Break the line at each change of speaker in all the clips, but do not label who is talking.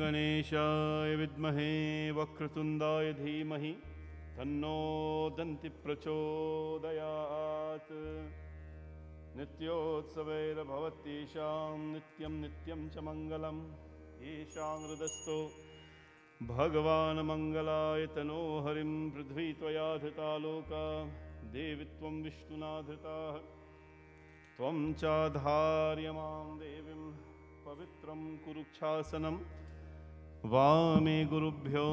गणेशाय विद्महे वक्रतुण्डाय धीमहि तन्नो दन्ति प्रचोदयात्। नित्योत्सवैर्भवत्येषां नित्यं नित्यं च मङ्गलं येषां हृदस्थो भगवान् मङ्गलाय तनो हरिं पृथ्वी त्वया धृता लोका देवि त्वं विष्णुना धृताः त्वं चाधार्यमां देवीं पवित्रं कुरुक्षासनं वामे गुरुभ्यो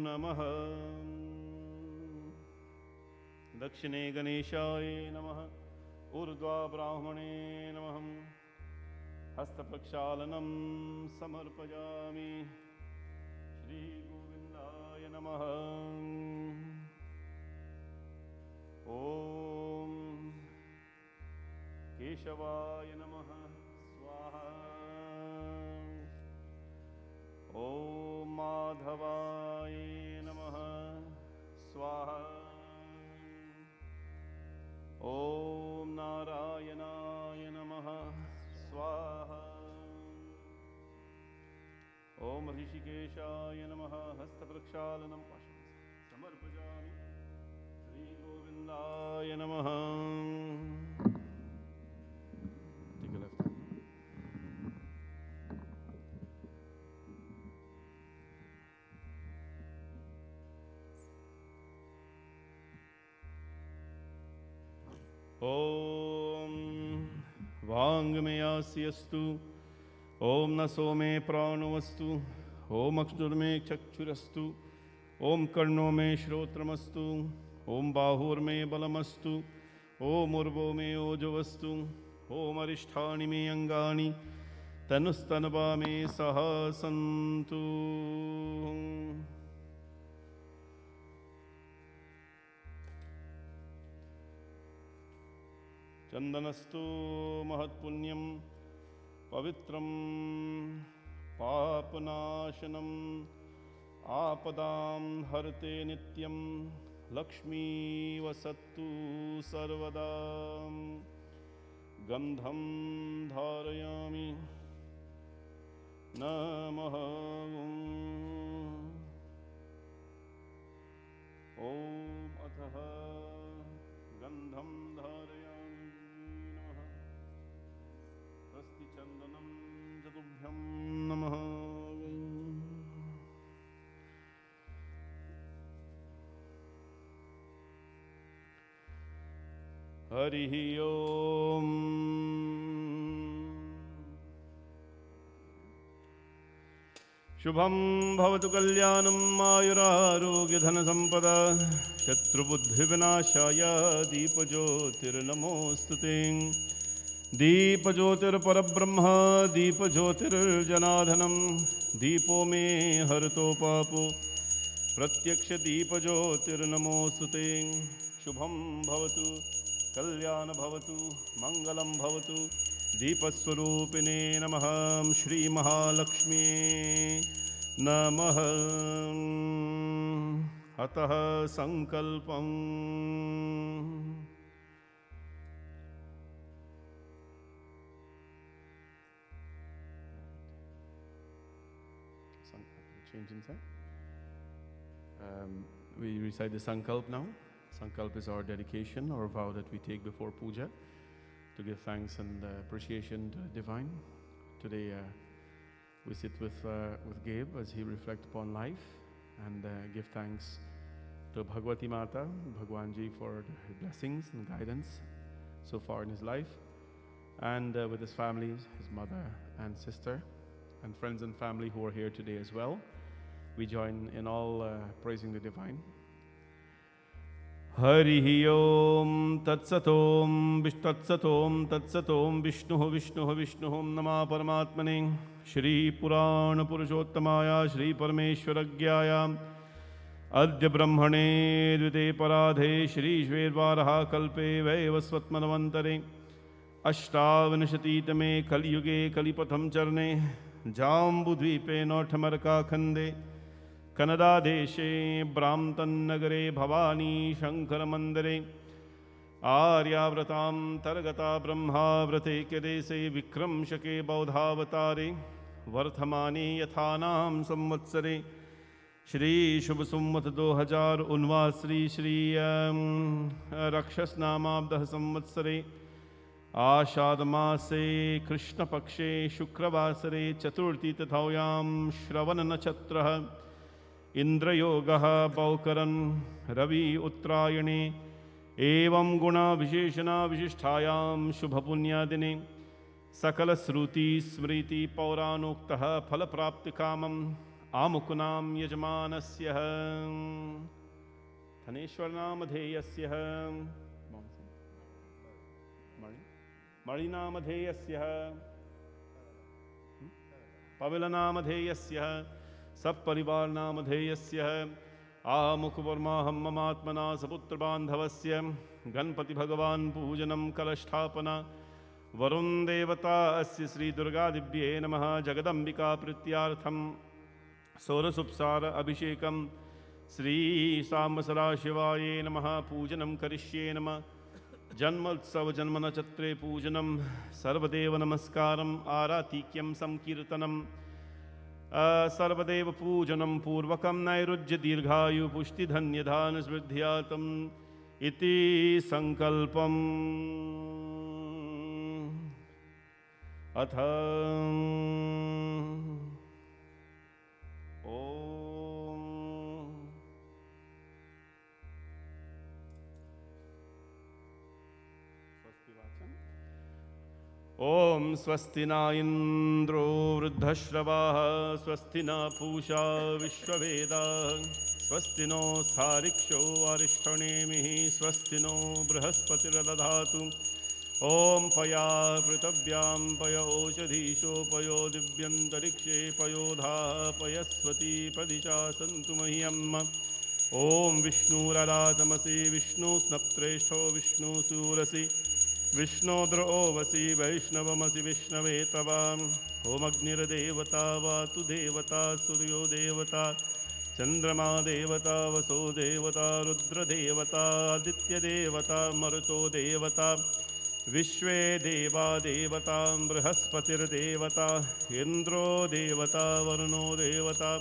नमः। दक्षिणे गणेशाय नमः ऊर्ध्वा ब्राह्मणे नमः हस्तप्रक्षालनं समर्पयामि। श्री गोविन्दाय नमः। ॐ केशवाय नमः स्वाहा। ॐ माधवाय नमः स्वाहा। ॐ नारायणाय नमः स्वाहा। ॐ ऋषिकेशाय नमः हस्तप्रक्षालनं समर्पयामि। श्रीगोविन्दाय नमः। Take a left hand. ॐ वाङ्मयास्यस्तु ॐ नसो मे प्राणोऽस्तु ॐ अक्षुर्मे चक्षुरस्तु ॐ कर्णो मे श्रोत्रमस्तु ॐ बाहुर्मे बलमस्तु ॐ ऊर्वो मे ओजवस्तु ॐ अरिष्ठानि मे अङ्गानि तनुस्तनवा मे सह सन्तु। चन्दनस्तु महत्पुण्यं पवित्रं पापनाशनम् आपदां हरते नित्यं लक्ष्मी वसतु सर्वदा। गन्धं धारयामि नमः। ॐ अथः गन्धं धारयामि नमः। स्वस्तिचन्दनं चतुभ्यं नमः। हरिः ओम्। शुभं भवतु कल्याणम् आयुरारोग्यधनसम्पदा शत्रुबुद्धिविनाशाय दीपज्योतिर्नमोऽस्तु ते। दीपज्योतिर्परब्रह्म दीपज्योतिर्जनार्दनं दीपो मे हरतो पापो प्रत्यक्षदीपज्योतिर्नमोऽस्तु ते। शुभं भवतु कल्याण भवतु मंगलम भवतु। दीपस्वरूपिणे नमः। श्री महालक्ष्मी नमः। अतः संकल्पं change inside. We recite the Sankalp now. Sankalp is our dedication or vow that we take before puja to give thanks and appreciation to the divine. Today we sit with Gabe as he reflects upon life and give thanks to Bhagwati Mata, Bhagwan Ji, for his blessings and guidance so far in his life, and with his family, his mother and sister, and friends and family who are here today as well. We join in all praising the divine. हरिः ओम तत्सतोम तत्सतोम तत्सतोम विष्णुः विष्णुः विष्णुः नमः परमात्मने। श्री पुराण पुरुषोत्तमाय श्री परमेश्वरज्ञाय अद्य ब्रह्मणे द्वितीय पराधे श्री श्वेतवाराह कल्पे वैवस्वत्मन्वन्तरे अष्टाविंशतितमे कलियुगे कलिपथं चरणे जाम्बुद्वीपे नौठमरकाखण्डे कन्नडादेशे ब्राह्मणनगरे भवानी शङ्करमन्दिरे आर्याव्रतां तरगता ब्रह्माव्रते केदेशे विक्रमशके बौद्धावतारे वर्धमाने यथानाम संवत्सरे श्री शुभ सुमत 2019 श्री रक्षस नामाब्दः संवत्सरे आषाढ़ मासे कृष्ण पक्षे शुक्रवासरे चतुर्थी तथायां श्रवण नक्षत्रः इंद्रयोगः बौकरन् रवि उत्तरायणे एवं गुण विशेषणा विशिष्टायां शुभ पुण्यादिने सकल श्रुति स्मृति पौराणोक्तः फल प्राप्ति कामम् आमुकुनां यजमानस्य धनेश्वरनामधेयस्य मणिनामधेयस्य पविलनामधेयस्य सपरिवारनामधेयस्य आमुखवर्माहं ममात्मना सपुत्रबान्धवस्य गणपति भगवान् पूजनं कलस्थापना वरुण देवता अस्य श्री दुर्गादिव्ये नमः जगदम्बिका प्रीत्यार्थं सौरसुप्सार अभिषेकं श्री साम्बसदाशिवाय नमः पूजनं करिष्ये नमः जन्मोत्सव जन्म नक्षत्रे पूजनं सर्वदेव नमस्कारम् आरातिक्यं संकीर्तनं सर्वदेव पूजनं पूर्वकं नैरुज्य दीर्घायु पुष्टि धन्यधान स्मृद्ध्यातम् इति संकल्पम् अथ ओम स्वस्ति न इंद्रो वृद्धश्रवाः स्वस्ति न पूषा विश्ववेदाः स्वस्ति नो स्थारिक्षो अरिष्ठनेमिः स्वस्ति नो बृहस्पतिर्दधातु ओम पया पृथिव्यां पय ओषधीशो पयो दिव्यन्तरिक्षे पयोधा पयस्वती पदिशा सन्तु मह्यम् ओम विष्णुररातमसि विष्णुस्नप्त्रेष्ठो विष्णुसूरसि विष्णोद्रोवसि वैष्णवमसि विष्णवे तवाम् होमग्निर्देवता वातु देवता सूर्यो देवता चंद्रमा देवता वसो देवता रुद्रदेवता आदित्यदेवता मरुतो देवता विश्वे देवा देवता बृहस्पतिर्देवता इंद्रो देवता वरुणो देवता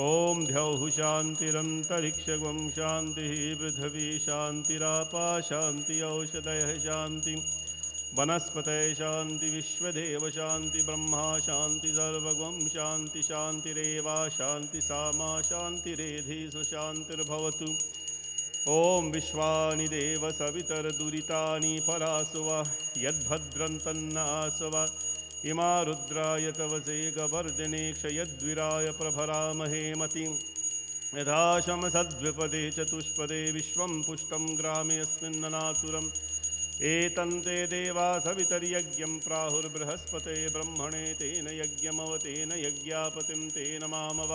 ओम द्यौः शान्तिरन्तरिक्षगं शान्तिः पृथिवी शान्तिरापा शान्ति औषधयः शान्ति वनस्पतयः शान्ति विश्वदेव शान्ति ब्रह्मा शान्ति सर्वगं शान्ति शान्तिरेवा शान्ति सामा शान्तिरेधि शान्तिर्भवतु ओम विश्वानि देव सवितर्दुरितानि परासुवा यद्भद्रं तन्नासवा इमा रुद्राय तवसे गवर्धने क्षयद्विराय प्रभरामहे मतिं यथा शमसद्विपदे चतुष्पदे विश्वं पुष्टं ग्रामेऽस्मिन्ननातुरम् एतन्ते देवा सवितर्यज्ञं प्राहुर्बृहस्पते ब्रह्मणे तेन यज्ञमवतेन यज्ञापतिं तेन मामव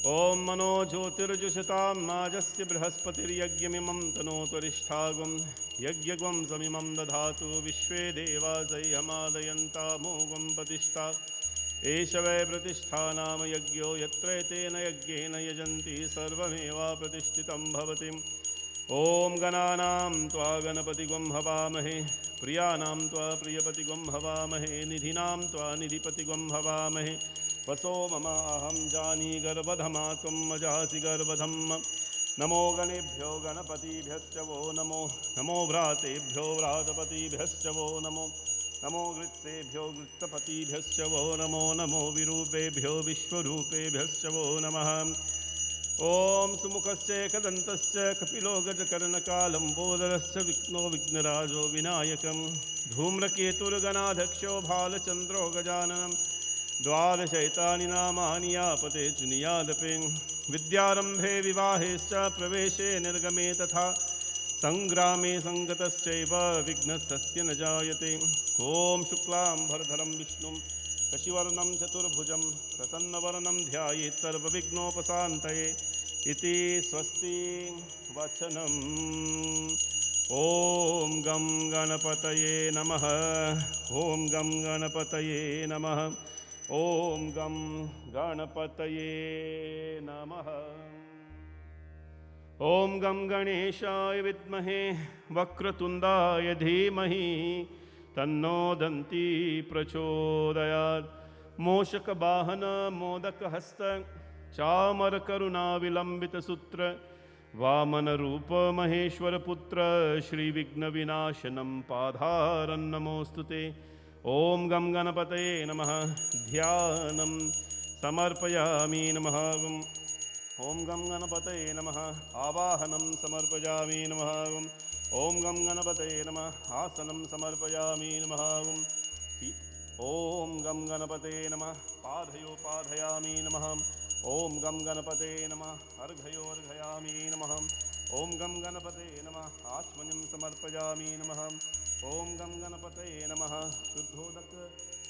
ओम मनो ज्योतिर्जुषतां नाजस्य बृहस्पतिर्यज्ञमिमं तनोत्वरिष्ठागुं यज्ञगुं समिमं दधातु विश्वे देवा सह्यमादयन्तामोगं प्रतिष्ठा एष वै प्रतिष्ठा नाम यज्ञो यत्र तेन यज्ञेन यजन्ति सर्वमेवा प्रतिष्ठितं भवति ओम गणानां त्वा गणपतिगुं हवामहे प्रियाणां त्वा प्रियपतिगुं हवामहे निधीनां त्वा निधिपतिगुं हवामहे वसो मम अहं जानी गर्भधमा त्वं मजासि गर्भधम् नमो गणेभ्यो गणपतिभ्यश्च वो नमो नमो व्रातेभ्यो व्रातपतिभ्यश्च वो नमो नमो गृत्सेभ्यो गृत्तपतिभ्यश्च वो नमो नमो विरूपेभ्यो विश्वरूपेभ्यश्च वो नमः ओम सुमुखस्य एकदन्तस्य कपिलो गजकर्णकालम्बोदरस्य विघ्नो विघ्नराजो विनायकं धूम्रकेतुर्गणाध्यक्षो भालचन्द्रो गजाननं द्वादशैतानि नामानि यापते चुनियादपे विद्यारंभे विवाहेश्च प्रवेशे निर्गमे तथा संग्रामे संगतश्चैव विघ्नस्तस्य न जायते ओम शुक्लांबरधरं विष्णुं शशिवर्णं चतुर्भुजं प्रसन्नवदनं ध्यायेत् सर्वविघ्नोपशान्तये इति स्वस्ति वचनम् ओम गं गणपतये नमः ओम गं गणपतये नमः ओम गं गणपतये नमः ओम गं गणेशाय विद्महे वक्रतुंडाय धीमहि तन्नो दन्ती प्रचोदयात् मोषक वाहन मोदक हस्त चामर करुणा विलंबित सूत्र वामन रूप महेश्वर पुत्र श्री विघ्न विनाशनम पाधारं नमोस्तुते। ओम गम गणपतये नमः। ध्यानं समर्पयामि नमः। ओम गम गणपतये नमः। आवाहनं समर्पयामि नमः। ओम गम गणपतये नमः। आसनं समर्पयामि नमः। ओम गम गणपतये नमः। पादयो पादयामि नमः। ओम गम गणपते नमः। अर्घयो अर्घयामि नमः। ओम गम गणपते नमः। आचमनीं समर्पयामि नमः। ओम गम गणपते नमः। शुद्धोदक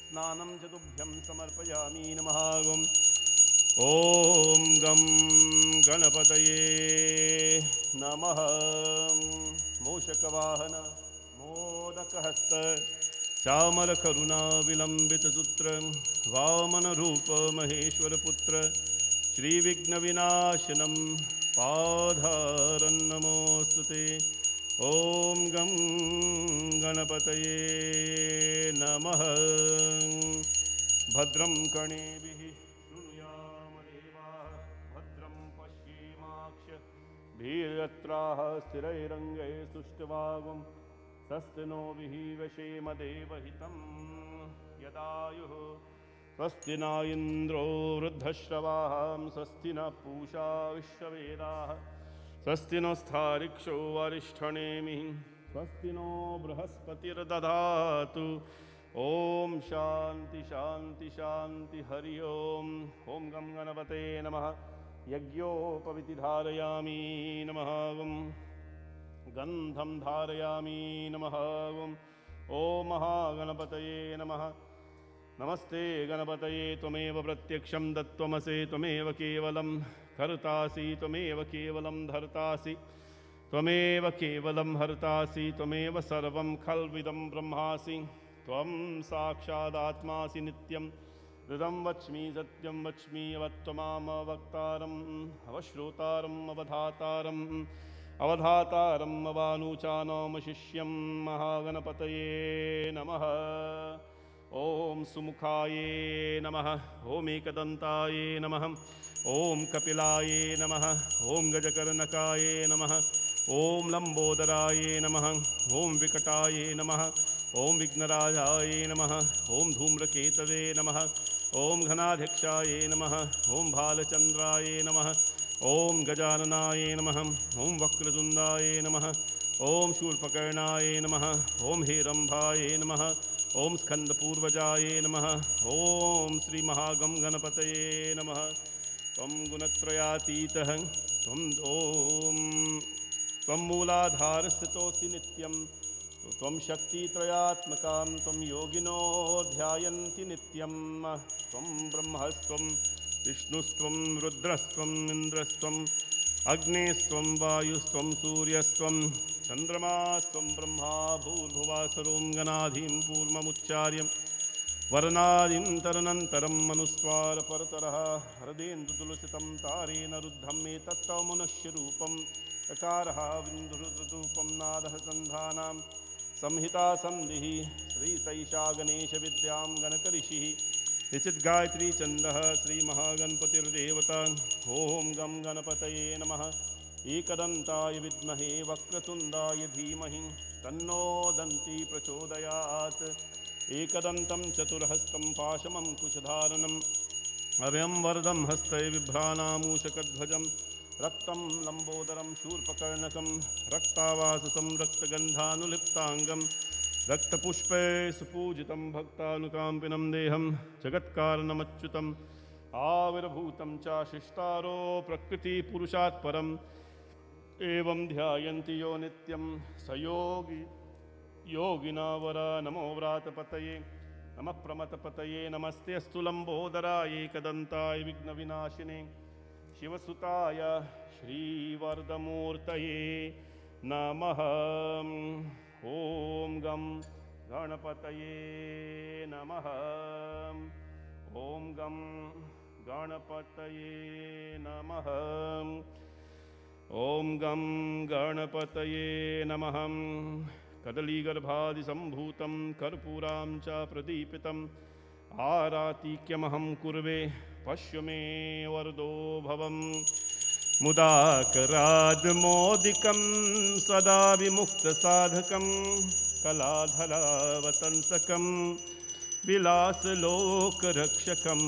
स्नानं च तुभ्यं समर्पयामि नमः। ओम गम गणपतये नमः। मूषकवाहन मोदकहस्त चामर करुणा विलंबित सूत्र वामन रूप महेश्वर पुत्र श्री विघ्न विनाशनम पाधारं नमोस्तुते। ओम गम गणपतये नमः। भद्रं कर्णेभिः शृणुयाम देवाः भद्रं पश्येमाक्षभिर्यत्राः स्थिरैरङ्गैः सुष्ठुवागुं स्वस्ति नो विहीवशेम देवहितं यदायुः स्वस्ति न इन्द्रो वृद्धश्रवाः स्वस्ति न पूषा विश्ववेदाः स्वस्ति नस्तार्क्ष्यो अरिष्ठनेमिः स्वस्ति नो बृहस्पतिर्दधातु। ओम शांति शांति शांति हरि ओम। ओम गम गणपते नमः। यज्ञोपवीति धारयामि नमः। गंधं धारयामि नमः। ओम महागणपतये नमः। नमस्ते गणपतये त्वमेव प्रत्यक्षं तत्त्वमसि त्वमेव केवलं कर्तासि त्वमेव केवलं धर्तासि त्वमेव केवलं हर्तासि त्वमेव सर्वं खल्विदं ब्रह्मासि त्वं साक्षादात्मासि नित्यं हृदं वच्मि सत्यं वच्मि अवत्वमामवक्तारम् अवश्रोतारम् अवधातारम् अवधातारम् अवानुचानामशिष्यं महागणपतये नमः। ओम सुमुखाये नमः। ओम एकदन्ताये नमः। ओम कपिलाये नमः। ओम गजकर्णकाये नमः। ओम लंबोदराये नमः। ओम विकटाये नमः। ओम विघ्नराजाये नमः। ओम धूम्रकेतवे नमः। ओम घनाध्यक्षाये नमः। ओम भालचंद्राये नमः। ओम गजाननाये नमः। ओम वक्रतुंडाये नमः। ओम शूर्पकर्णाये नमः। ओम हेरंभाये नमः। ओम स्कंदपूर्वजाये नमः। ओम श्री महागम गणपतये नमः। त्वं गुणत्रयातीतः त्वं मूलाधारस्थितोऽसि नित्यं त्वं शक्तित्रयात्मकां त्वं योगिनो ध्यायन्ति नित्यं त्वं ब्रह्मस्त्वं विष्णुस्त्वं रुद्रस्त्वम् इन्द्रस्त्वम् अग्नेस्त्वं वायुस्त्वं सूर्यस्त्वं चन्द्रमास्त्वं ब्रह्मा भूर्भुवस्सुरं गणाधिं पूर्वमुच्चार्यं वर्णादिं तरनन्तरं मनुस्वार परतरः हृदेन्दुतुलसितं तारेण रुद्धं एतत्तव मनुष्यरूपं चकारः बिन्दुरुद्ररूपं नादः सन्धानां संहिता सन्धिः श्रीशैषा गणेशविद्यां गणकऋषिः निचित गायत्री छन्दः श्रीमहागणपतिर्देवता। ओम गम गणपतये नमः। एकदन्ताय विद्महे वक्रतुण्डाय धीमहि तन्नो दन्ती प्रचोदयात्। एकदन्तं चतुर्हस्तं पाशमं कुशधारणम् अभयं वरदं हस्ते बिभ्राणामूषकध्वजं रक्तं लम्बोदरं शूर्पकर्णकं रक्तावाससं रक्तगन्धानुलिप्ताङ्गं रक्तपुष्पे सुपूजितं भक्तानुकाम्पिनं देहं जगत्कारणमच्युतम् आविर्भूतं च शिष्टारो प्रकृतिपुरुषात् परम् एवं ध्यायन्ति यो नित्यं स योगी योगिनावर। नमो व्रातपतये नमः प्रमथपतये नमस्ते अस्तु लम्बोदराय एकदन्ताय विघ्नविनाशिने शिवसुताय श्रीवरदमूर्तये नमः। ओम गम गणपतये नमः। ओम गम गणपतये नमः। ओम गम गणपतये नमः। कदलीगर्भादिसम्भूतं कर्पूरां च प्रदीपितम् आरातिक्यमहं कुर्वे पश्य मे वरदो भवम् मुदाकराद्मोदिकं सदा विमुक्तसाधकं कलाधरावतंसकं विलासलोकरक्षकम्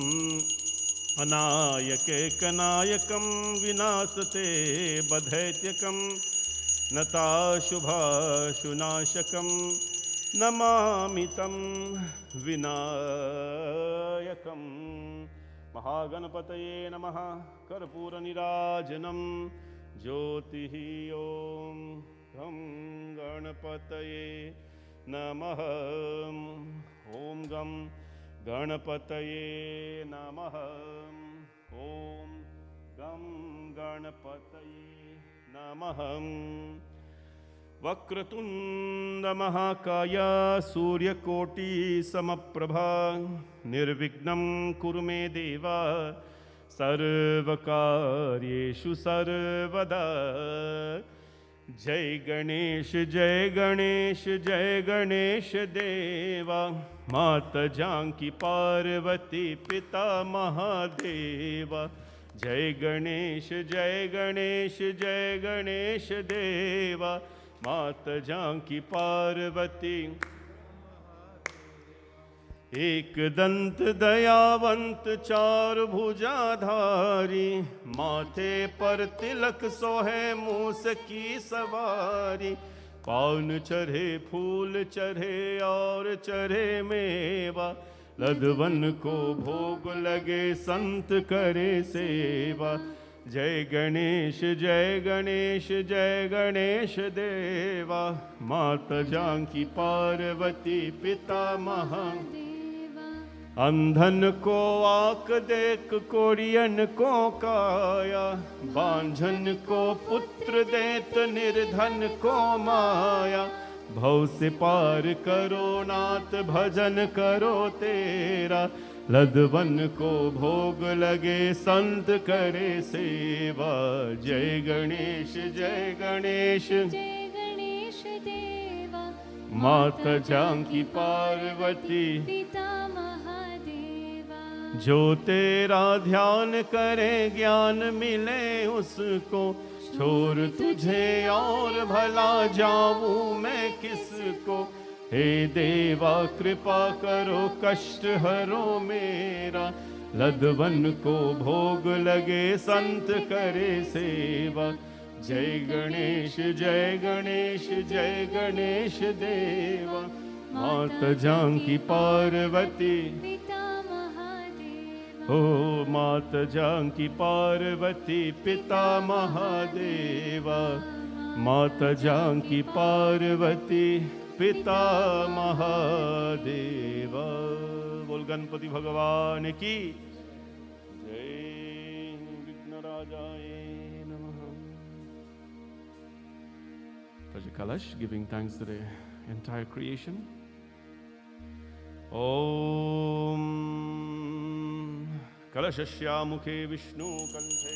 अनायकैकनायकं विनाशते बधैत्यकं नताशुभाशुनाशकं नमामि तं विनायकम्। महागणपतये नमः। कर्पूरनीराजनं ज्योतिः। ॐ गं गणपतये नमः। ॐ गं गणपतये नमः। ॐ गं गणपतये नमः। वक्रतुण्डमहाकाय सूर्यकोटिसमप्रभा निर्विघ्नं कुरु मे देव सर्वकार्येषु सर्वदा। जय गणेश जय गणेश जय गणेश देवा माता जानकी पार्वती पिता महादेवा। जय गणेश जय गणेश जय गणेश देवा माता जानकी पार्वती। एक दंत दयावंत चार भुजाधारी माथे पर तिलक सोहे मूस की सवारी। पावन चढ़े फूल चढ़े और चढ़े मेवा लदवन को भोग लगे संत करे सेवा। जय गणेश जय गणेश जय गणेश देवा माता जानकी पार्वती पिता महादेवा। अंधन को आँख देख कोरियन को काया बांझन को पुत्र देत निर्धन को माया। भव से पार करो नाथ भजन करो तेरा लदवन को भोग लगे संत करे सेवा। जय गणेश जय गणेश
जय गणेश देवा
माता जानकी पार्वती
पिता महादेवा।
जो तेरा ध्यान करे ज्ञान मिले उसको छोड़ तुझे और भला जाऊं मैं किसको। हे देवा कृपा करो कष्ट हरो मेरा लदवन को भोग लगे संत करे सेवा। जय गणेश जय गणेश जय गणेश देवा माता जानकी पार्वती
पिता महादेवा।
ओ माता जानकी पार्वती पिता महादेवा माता जानकी पार्वती पिता महादेवा। बोल गणपति भगवान की जय। विघ्नराजाय नमः। Praja Kalash, giving thanks to the entire creation. Om Kalashasya mukhe Vishnu kanthe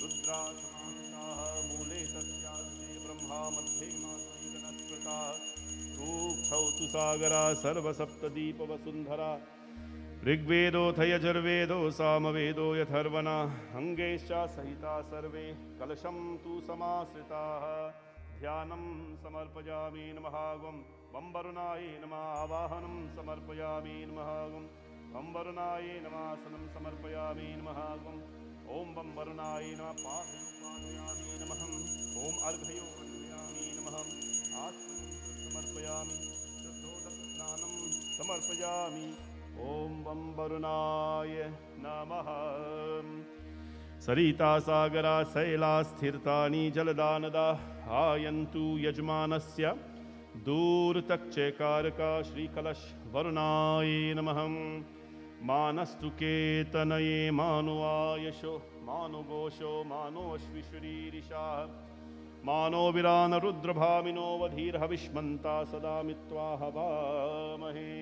Rudra samantaha mule tasyaste Brahma madhye matri ganaskrata Rukshautu sagara sarva saptadeepa vasundhara ऋग्वेदोऽथ यजुर्वेदो सामवेदो यथर्वणा अंगेश्च सहिता सर्वे कलशं तु समाश्रिताः। ध्यानं समर्पयामि नमः वं वरुणाय नमः। आवाहनं समर्पयामि नमः वं वरुणाय नमः। आसनं समर्पयामि नमः ॐ वं वरुणाय नमः। पादयोपादयामि नमः ॐ अर्घयोपादयामि नमः। आत्मनं समर्पयामि शुद्धोदकस्नानं समर्पयामि ॐ वं वरुणाय नमः। सरिता सागरा शैला स्थिरतानि जलदानदा आयन्तु यजमानस्य दूरतक्षकारका श्रीकलश वरुणाय नमः। मानस्तु केतनये मानो आयशो मानो घोषो मानो अश्विश्वरीरिषा मानो विरान रुद्रभामिनो वधीर्हविष्मन्ता सदा मित्वा हवामहे।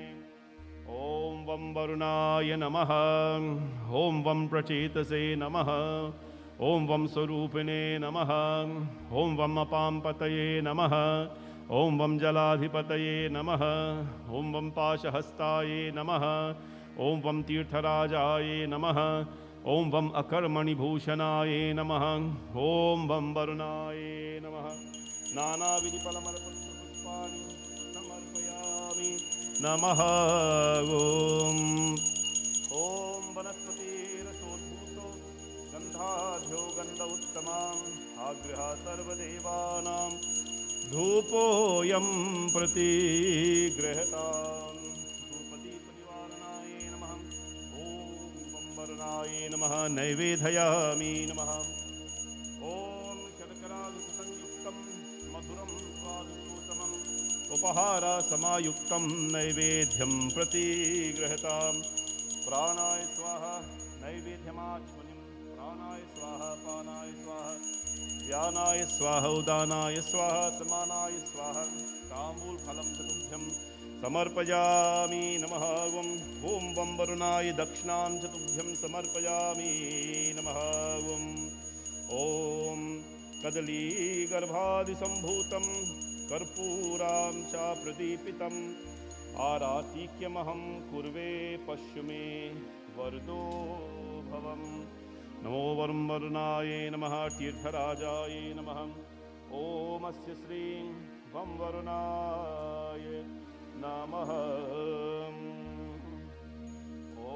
ॐ वं वरुणाय नमः। ॐ वं प्रचेतसे नमः। ॐ वं स्वरूपिणे नमः। ॐ वं अपां पतये नमः। ॐ वं जलाधिपतये नमः। ॐ वं पाशहस्ताय नमः। ॐ वं तीर्थराजाय नमः। ॐ वं अकर्मणिभूषणाय नमः। ॐ वं वरुणाय नमः। नानाविधिफलमर्पितपुष्पाणि समर्पयामि नमः। ॐ वनस्पतिरसोद्भूतो गन्धाढ्यो गन्ध उत्तमाम् आगृहा सर्वदेवानां धूपोऽयं प्रतिगृहताम्। धूपदीपनिवारणाय नमः। ॐ वं वरुणाय नमः। नैवेदयामि नमः। ॐ शर्करायुक्तं मधुरं स्वादुतमम् उपहारसमायुक्तं नैवेद्यं प्रतिगृहताम्। प्राणाय स्वाहा नैवेद्यमाचमनीं। प्राणाय स्वाहा पानाय स्वाहा व्यानाय स्वाहा उदानाय स्वाहा समानाय स्वाहा ताम्बूलफलं चतुभ्यं समर्पयामि नमः। ॐ वं वरुणाय दक्षिणां चतुभ्यं समर्पयामि नमः। ॐ कदलीगर्भादिसम्भूतं कर्पूरां च प्रदीपितम् आरातिक्यमहं कुर्वे पश्य मे वरदो भवम्। नमो वरुं वरुणाय नमः। तीर्थराजाय नमः। ॐ अस्य श्रीं वं वरुणाय नमः। ॐ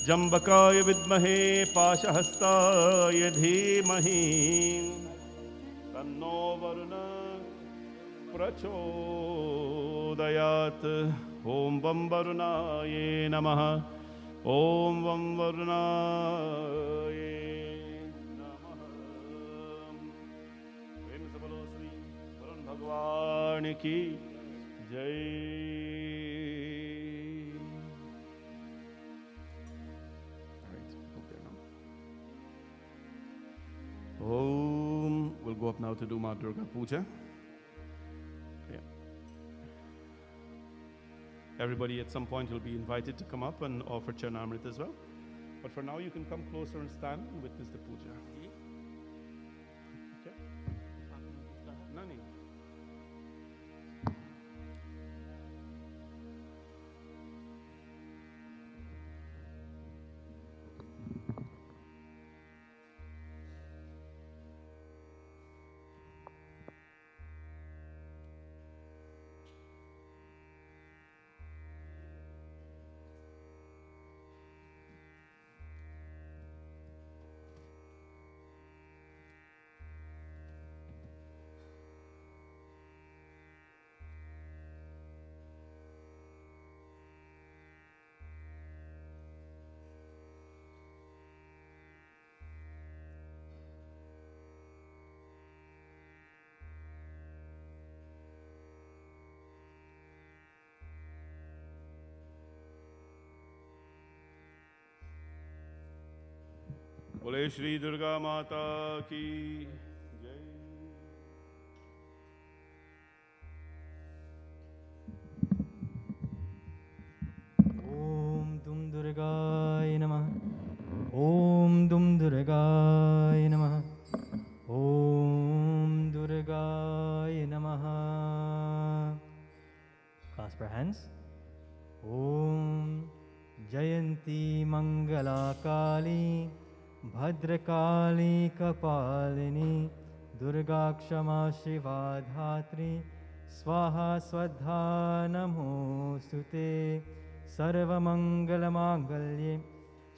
जम्बकाय विद्महे पाशहस्ताय धीमहि तन्नो वरुण प्रचोदयात्। ॐ वं वरुणाय नमः। ॐ वं वरुणाय नमः। प्रेम से बोलो श्री वरुण भगवान की जय। We'll go up now to do Ma Durga Puja. Everybody at some point will be invited to come up and offer Charnamrit as well. But for now, you can come closer and stand and witness the puja. Okay? Nani. बोले श्री दुर्गा माता की जय।
ओम दुम दुर्गाय नमः। ओम दुम दुर्गाय नमः। ओम दुर्गाय नमः। Clasp our hands. ओम जयंती मंगला काली भद्रकाली कपालिनी दुर्गा क्षमा शिवा धात्री स्वाहा स्वधा नमोस्तुते। सर्वमंगलमांगल्ये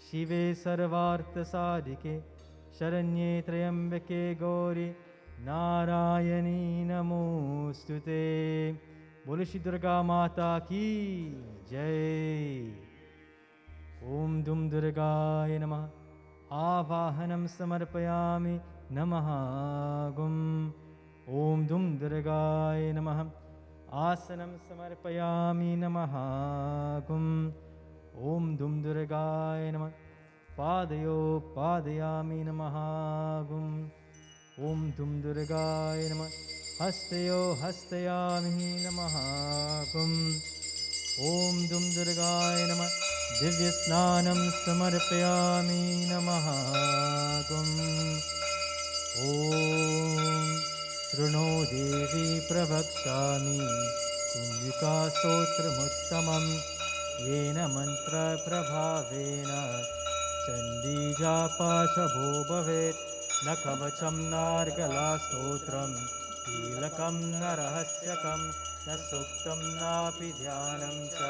शिवे सर्वार्थसाधिके शरण्ये त्र्यंबके गौरी नारायणी नमोस्तुते। बोलो श्री दुर्गा माता की जय। ओम दुम दुर्गाय नमः। आवाहनं समर्पयामि नमः गुम। ओम दुम दुर्गाय नमः। आसनं समर्पयामि नमः गुम। ओम दुम दुर्गाय नमः। पादयो पादयामि नमः गुम। ओम दुम दुर्गाय नमः। हस्तयो हस्तयामि नमः गुम। ओम दुम दुर्गाय नमः। दिव्य स्नानं समर्पयामि नमः गुम। ओम शृणो देवी प्रवक्ष्यामि कुञ्जिकास्तोत्रमुत्तमं येन मन्त्रप्रभावेन चण्डीजापाशभो भवेत् न कवचं नार्गलास्तोत्रं कीलकं न रहस्यकं न सूक्तं नापि ध्यानं च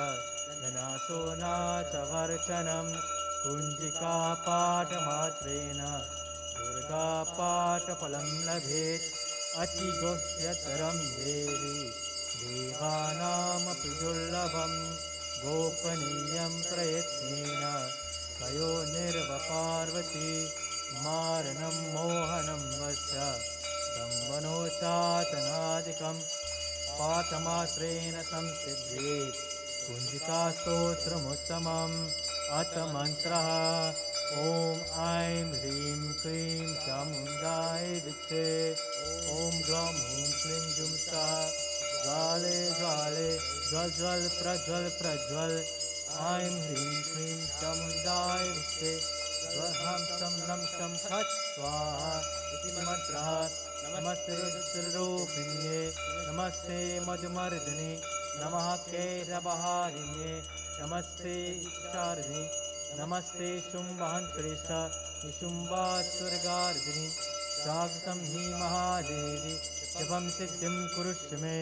न नासो न च वर्चनं कुञ्जिकापाठमात्रेण दुर्गापाठफलं लभेत् अतिगुह्यतरं देवी देवानामपि दुर्लभं गोपनीयं प्रयत्नेन कयो निर्वपार्वती मारणं मोहनं वश्य दम्बनोचातनादिकं पाठमात्रेण संसिद्ध्येत् कुञ्जिकास्तोत्रमुत्तमम् अथ मन्त्रः ॐ ऐं ह्रीं क्लीं चामुण्डाय विद्महे ॐ ग्लौं हूं क्लीं जुं स्वाहा ज्वाले ज्वाले ज्वल प्रज्वल प्रज्वल ऐं ह्रीं क्लीं चामुण्डाय विद्महे स्वहं चं नं चं फट् स्वाहा इति मन्त्रः नमस्ते रुद्ररूपिण्ये नमस्ते मधुमर्दिने नमः केशवहारिण्ये नमस्ते इच्छार्दिने नमस्ते शुम्भहन्त्रेश निशुम्भासुरगार्दिनि स्वागतं हि महादेवी जपं सिद्धिं कुरुष्व मे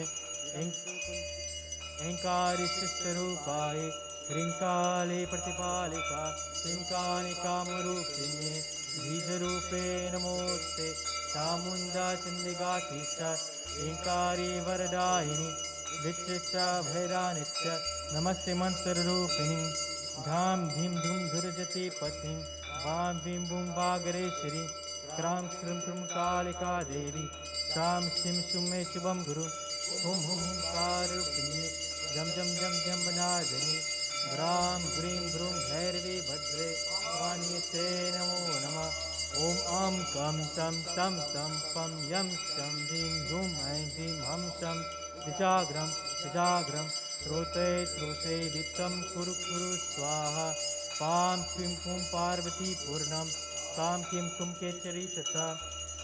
ऐङ्कारिशिष्टरूपाय ह्रीङ्काले प्रतिपालिका श्रीङ्कानि कामरूपिण्ये बीजरूपे नमोस्ते चामुण्डा चण्डिकातीश्च ऐङ्कारी वरदायिनि विचिष्ट भैरानिश्च नमस्ते मन्त्ररूपिणीं धां धीं धूं धुर्जति पतिं वां भीं बूं वागरेश्वरी क्रां क्रीं क्रूं कालिका देवी शां शिं शुं मे शुभं गुरु हुं हुं हुं कारुण्ये जं जं जं जं बनादिनी ब्रां ब्रीं ब्रूं भैरवी भद्रे वाण्यते नमो नमः ॐ आं कं चं तं तं पं यं शं ह्रीं धूं ऐं ह्रीं हं शं विजाग्रं विजाग्रं श्रोते श्रोते दीप्तं कुरु कुरु स्वाहा पां क्लीं कुं पार्वती पूर्णं सां क्लीं कुं केचरी तथा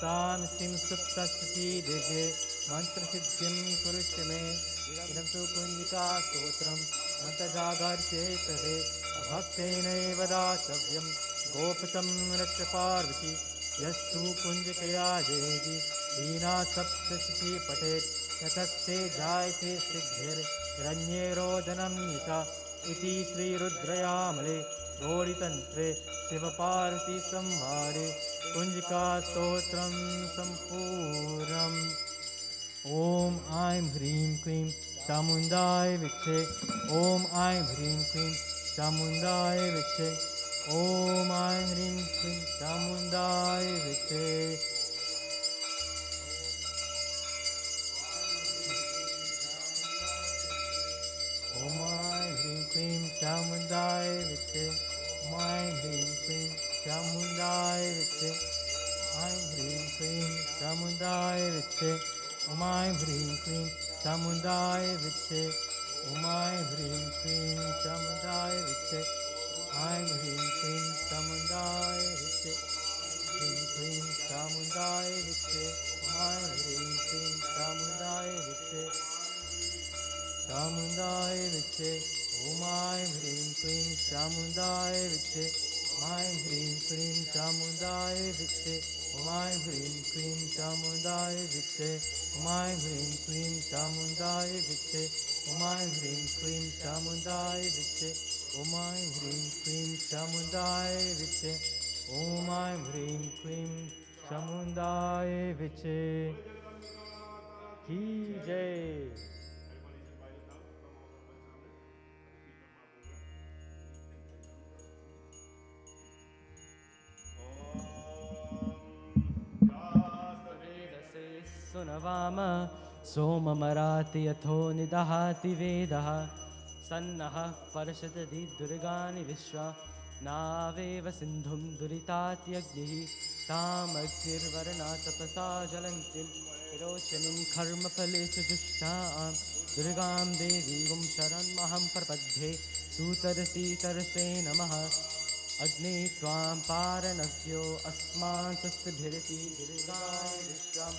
सां सिं सुप्तस्ति दिव्ये मन्त्रसिद्धिं कुरुष्व मे इदं तु कुञ्जिकास्तोत्रं मन्त्रजागर्चेतते भक्तेनैव दातव्यं गोपचं रक्ष पार्वती यस्तु कुञ्जिकया देवी वीणा सप्तशती पठेत् ततस्ते जायते सिद्धिर्रण्ये रोदनं यथा इति श्रीरुद्रयामले गौरीतन्त्रे शिवपार्वती संवारे कुञ्जिकास्तोत्रं सम्पूर्णम् ॐ ऐं ह्रीं क्लीं चामुण्डाय विद्महे ॐ ऐं ह्रीं क्लीं चामुण्डाय विद्महे ॐ ऐं ह्रीं क्लीं चामुण्डाय विद्महे ॐ ऐं ह्रीं क्लीं चामुण्डाय विद्महे ॐ ऐं ह्रीं क्लीं चामुण्डाय विद्महे ऐं ह्रीं क्लीं चामुण्डाय विद्महे ॐ ऐं ह्रीं क्लीं चामुण्डाय विद्महे ॐ ऐं ह्रीं क्लीं चामुण्डाय विद्महे ऐं ह्रीं क्लीं चामुण्डाय विद्महे ह्रीं क्लीं चामुण्डाय विद्महे ऐं ह्रीं क्लीं चामुण्डाय विद्महे चामुण्डाय विद्महे ॐ ऐं ह्रीं क्लीं चामुण्डाय विद्महे ऐं ह्रीं क्लीं चामुण्डाय विद्महे ॐ ऐं ह्रीं क्लीं चामुण्डाय विद्महे ॐ ऐं ह्रीं क्लीं चामुण्डाय विद्महे ॐ ऐं ह्रीं क्लीं चामुण्डाय विद्महे ॐ ऐं ह्रीं क्लीं चामुण्डाय विद्महे ॐ ऐं ह्रीं क्लीं चामुण्डाय विद्महे की जय। सुनवाम सोममराति यथो निदहाति वेदः सन्नः पर्षदधि दुर्गानि विश्वा नावेव सिन्धुं दुरितात्यग्निः तामग्निर्वर्णा तपसा ज्वलन्तीं विरोचनीं कर्मफले च जुष्टां दुर्गां देवीं शरणमहं प्रपद्ये सुतरसी नमः अग्ने त्वां पारणव्यो अस्मान् स्वस्तिभिरिति दुर्गाय विश्वं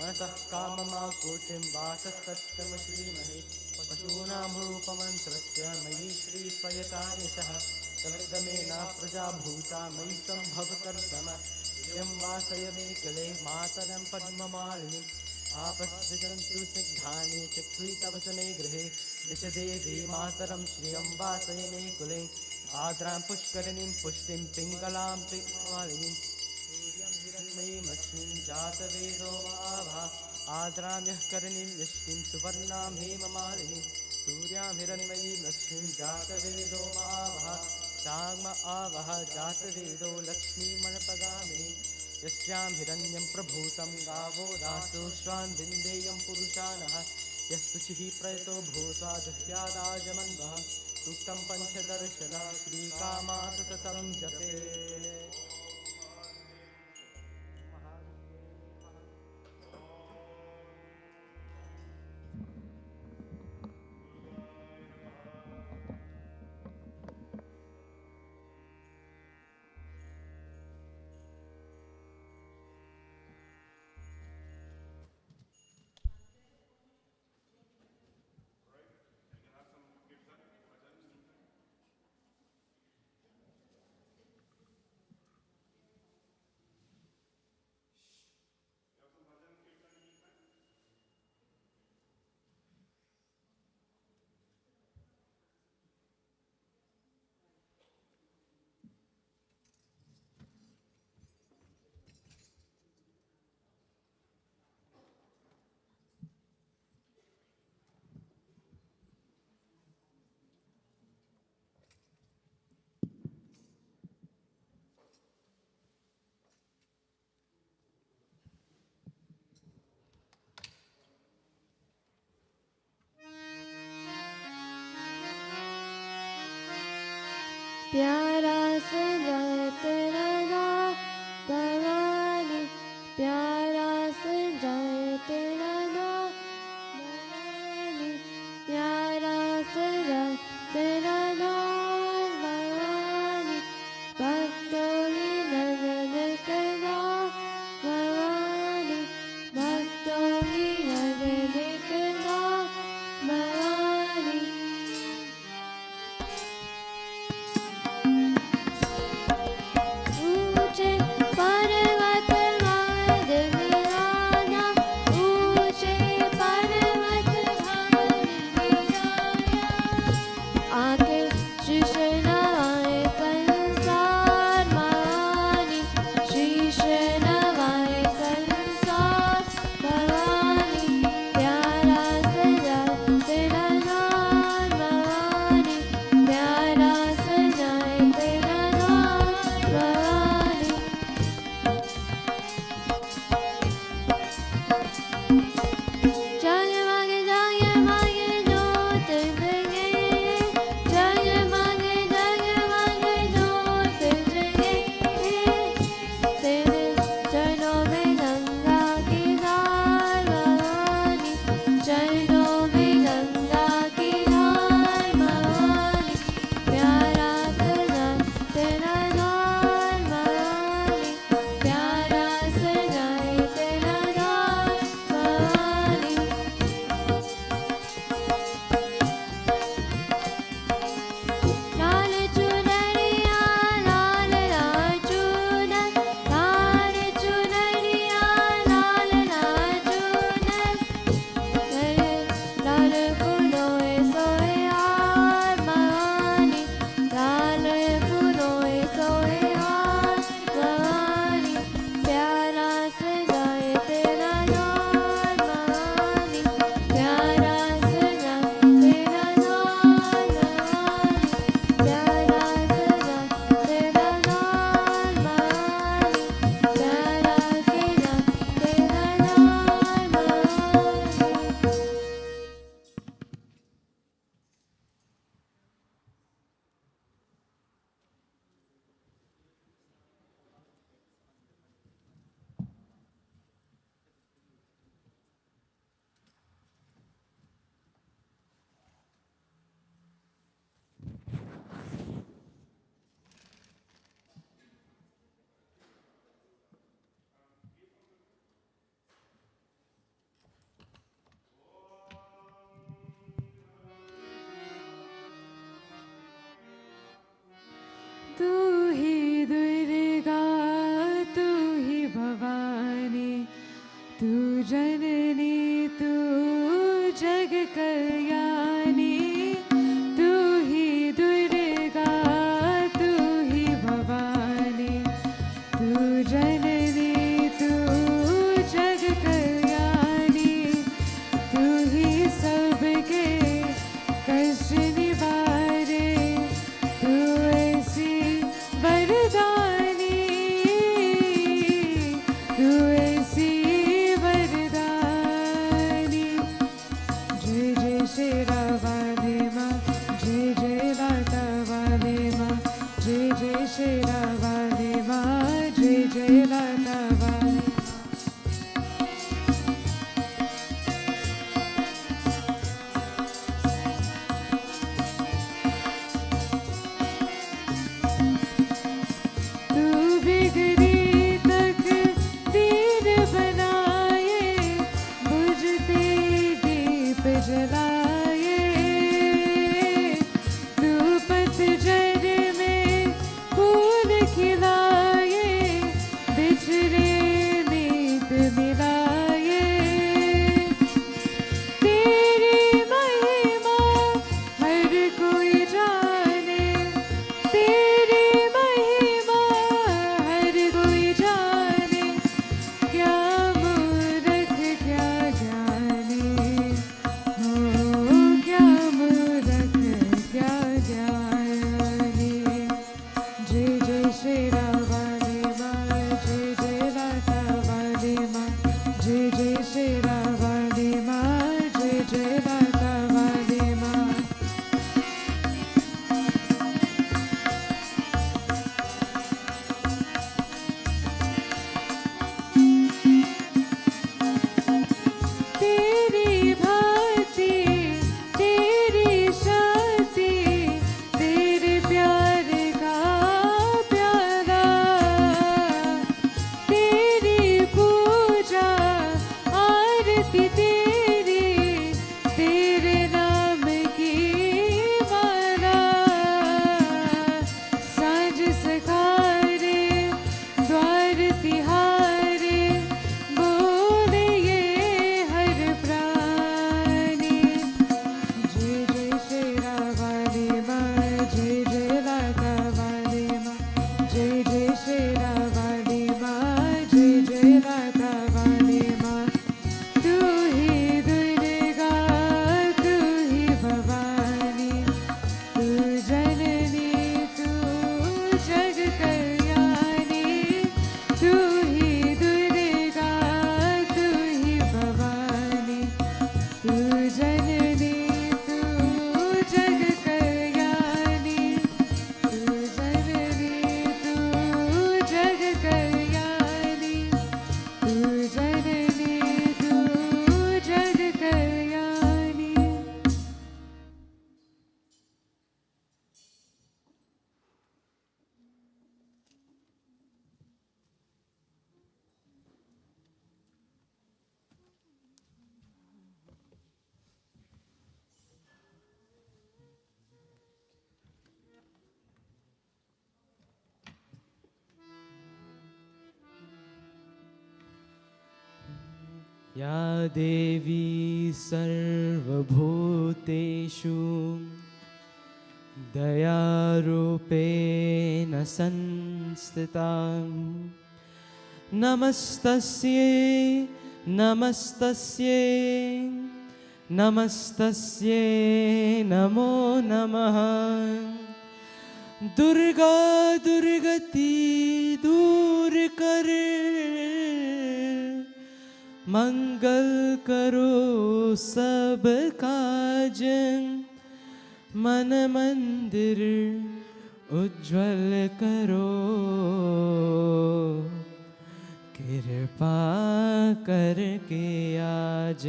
मनसः काममाकोटिं वाससत्यं श्रीमहि पशूनां रूपमन्त्रस्य मयि श्रीस्वयतानिशः तमिदमेना प्रजा भूता मयि सम्भवकर्तम यं वासय मे कले मातरं पद्ममालिनी आपस्विजन्तु सिग्धानि चक्री तव च मे गृहे दिशदेवी मातरं श्रियं वासय मे कुले आद्रां पुष्करिणीं पुष्टिं पिङ्गलां पिङ्गमालिनीं सूर्यं हिरण्मयीं लक्ष्मीं जातवेदो माभा आद्रां यः करणीं यष्टिं सुवर्णां हेममालिनीं सूर्यां हिरण्मयीं लक्ष्मीं जातवेदो माभा चाग्म आवह जातवेदो लक्ष्मीमनपगामिनीं यस्यां हिरण्यं प्रभूतं गावो दासो श्वान् विन्देयं पुरुषानः यः शुचिः प्रयतो भूत्वा दह्यादाजमन्वः सूक्तं पञ्चदर्शना श्रीकामा सततं जपे
प्यारा सजात लगा भवानी प्यारा सजात लगा भवानी प्यारा सजात लगा भवानी भक्तों की नजर करा भवानी भक्तों की नजर करा भवानी
या देवी सर्वभूतेषु दयारूपेण संस्थिता नमस्तस्यै नमस्तस्यै नमस्तस्यै नमो नमः। दुर्गा दुर्गति दूर कर मंगल करो सब काज मन मंदिर उज्ज्वल करो कृपा करके आज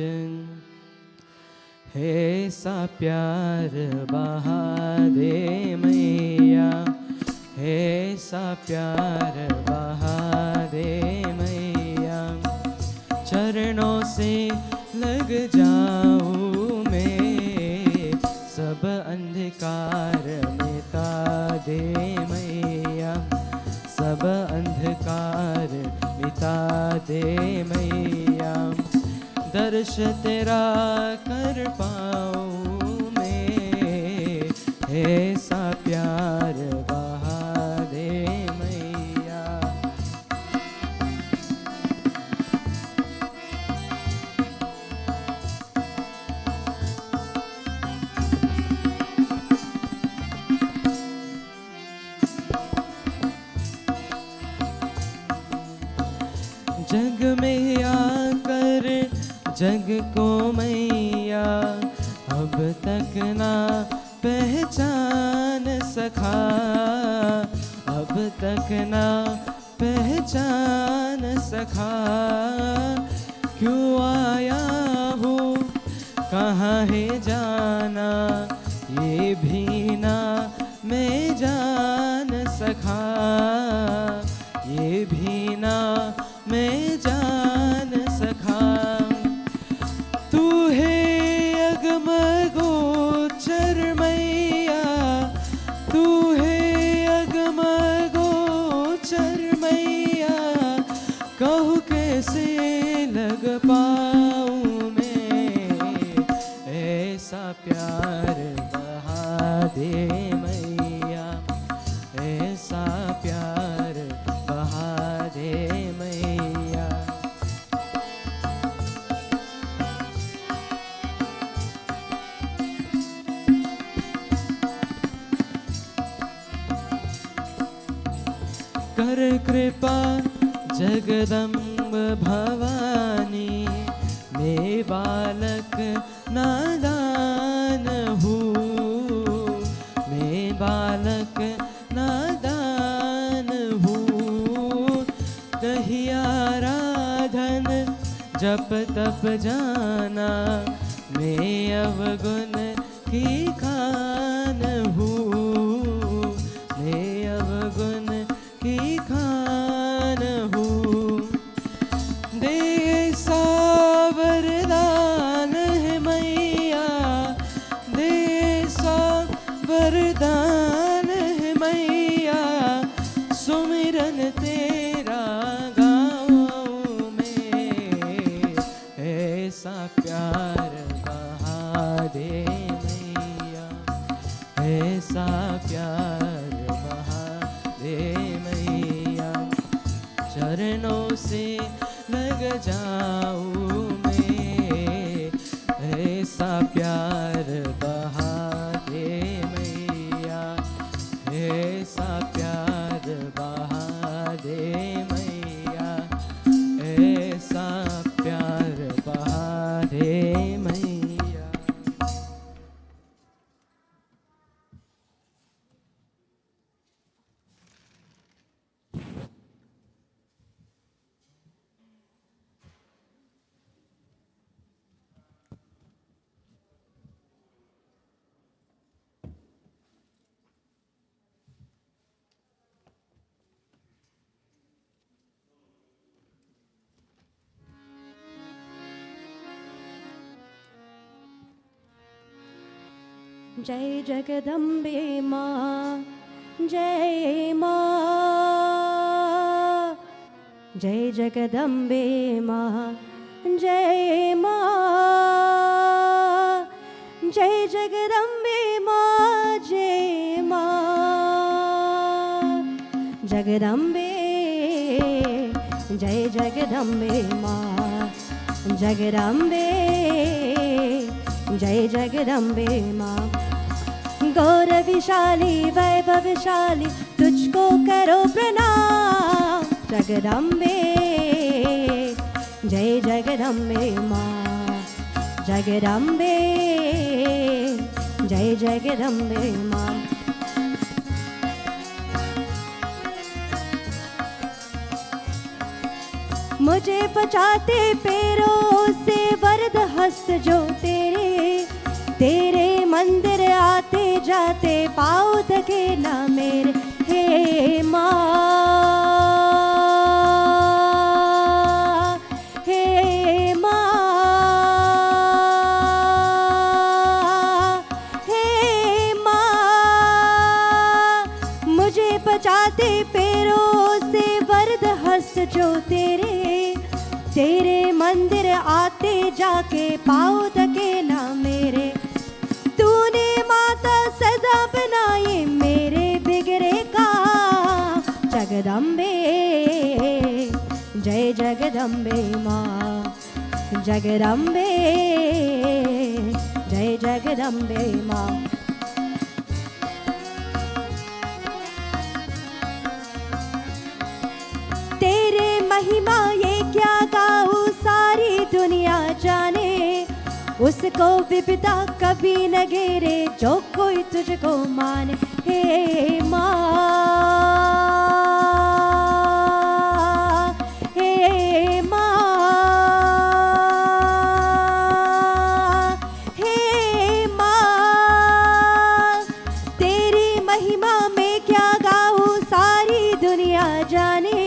हे सा प्यार बहा दे मैया हे सा प्यार बहा दे मैया। चरणों से लग जाऊं मैं सब अंधकार मिटा दे मैया सब अंधकार मिटा दे मैया। दर्श तेरा कर पाऊं मैं ऐसा प्यार बहा दे मैया। जग में आकर जग को मैया अब तक ना पहचान सका अब तक ना पहचान सका। क्यों आया हूँ कहाँ है जाना ये भी ना मैं जान सका ये भी ना मैं जान सका। तू है अगमगोचर मैया तू है अगमगोचर मैया। कहूँ कैसे लग पाऊँ मैं ऐसा प्यार बहा दे मैया ऐसा प्यार बहा दे मैया। कर कृपा जगदम्ब भवानी मैं बालक नादान हूँ मैं बालक नादान हूँ। कहीं आराधन जप तप जाना मैं अवगुण की खान हूँ मैं अवगुण की खान हूँ। दे ऐसा वरदान है मैया दे ऐसा वरदान है मैया। सुमिरन तेरा गाऊं मैं ऐसा प्यार बहा दे मैया ऐसा प्यार बहा दे मैया। चरणों से लग जाऊं मैं ऐसा प्यार बहा दे मैया ऐसा प्यार बहा दे मैया ऐसा प्यार बहा दे मैया।
जय जगदम्बे माँ जय माँ जय जगदम्बे माँ जय माँ, जय जगदम्बे माँ, जय माँ, जगदम्बे, जय जगदम्बे माँ, जगदम्बे, जय जगदम्बे माँ। गौरविशाली वैभवशाली तुझको करो प्रणाम, जगदम्बे, जय जगदम्बे माँ, जगदम्बे, जय जगदम्बे माँ। मुझे बचाते पैरों से वरद हस्त जो तेरे, तेरे मंदिर आते जाते पाँव थके ना मेरे। हे माँ, हे माँ, हे माँ, मुझे बचाते पैरों से वरद हस्त जो तेरे, तेरे मंदिर आते जाके पाँव थके ना मेरे। तूने माता सदा बनाए मेरे बिगड़े का, जगदम्बे, जय जगदम्बे माँ, जगदम्बे, जय जगदम्बे माँ। तेरे महिमा ये क्या गाऊं सारी दुनिया जाने, उसको विपदा कभी न घेरे जो कोई तुझको माने। हे माँ, हे माँ, हे माँ, तेरी महिमा में क्या गाऊं सारी दुनिया जाने,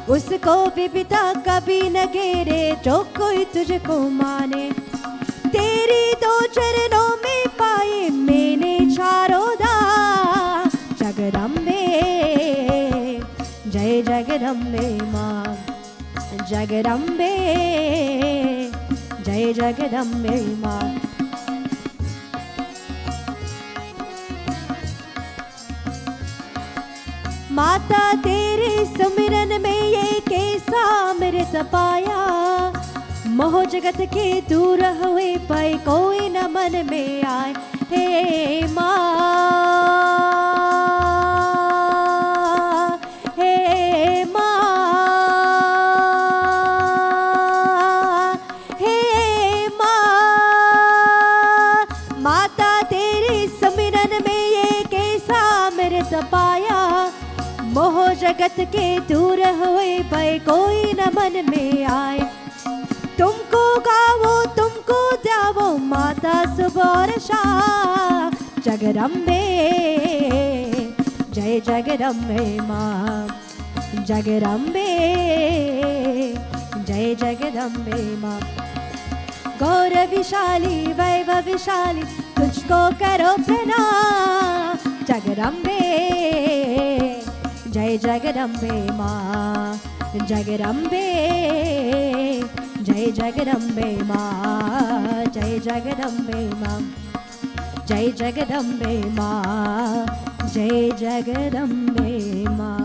उसको विपदा कभी न घेरे जो कोई तुझको माने। तेरी दो चरणों में पाए मैंने चारों धाम, जगदम्बे, जय जगदम्बे माँ, जगदम्बे, जय जगदम्बे माँ। माता तेरे सुमिरन में ये कैसा अमृत पाया, मोह जगत के दूर हुए पाए कोई न मन में आए। हे माँ, हे माँ, हे माँ, माता तेरे सुमिरन में ये कैसा अमृत पाया, मोह जगत के दूर हुए पाए कोई न मन में आए। तुमको गावो तुमको जावो माता सुबह और शाम, जगदम्बे, जय जगदम्बे माँ, जगदम्बे, जय जगदम्बे माँ। गौरविशाली वैभवशाली तुझको करो प्रणाम, जगदम्बे, जय जगदम्बे माँ, जगदम्बे, जय जगदम्बे माँ, जय जगदम्बे माँ, जय जगदम्बे माँ, जय जगदम्बे माँ।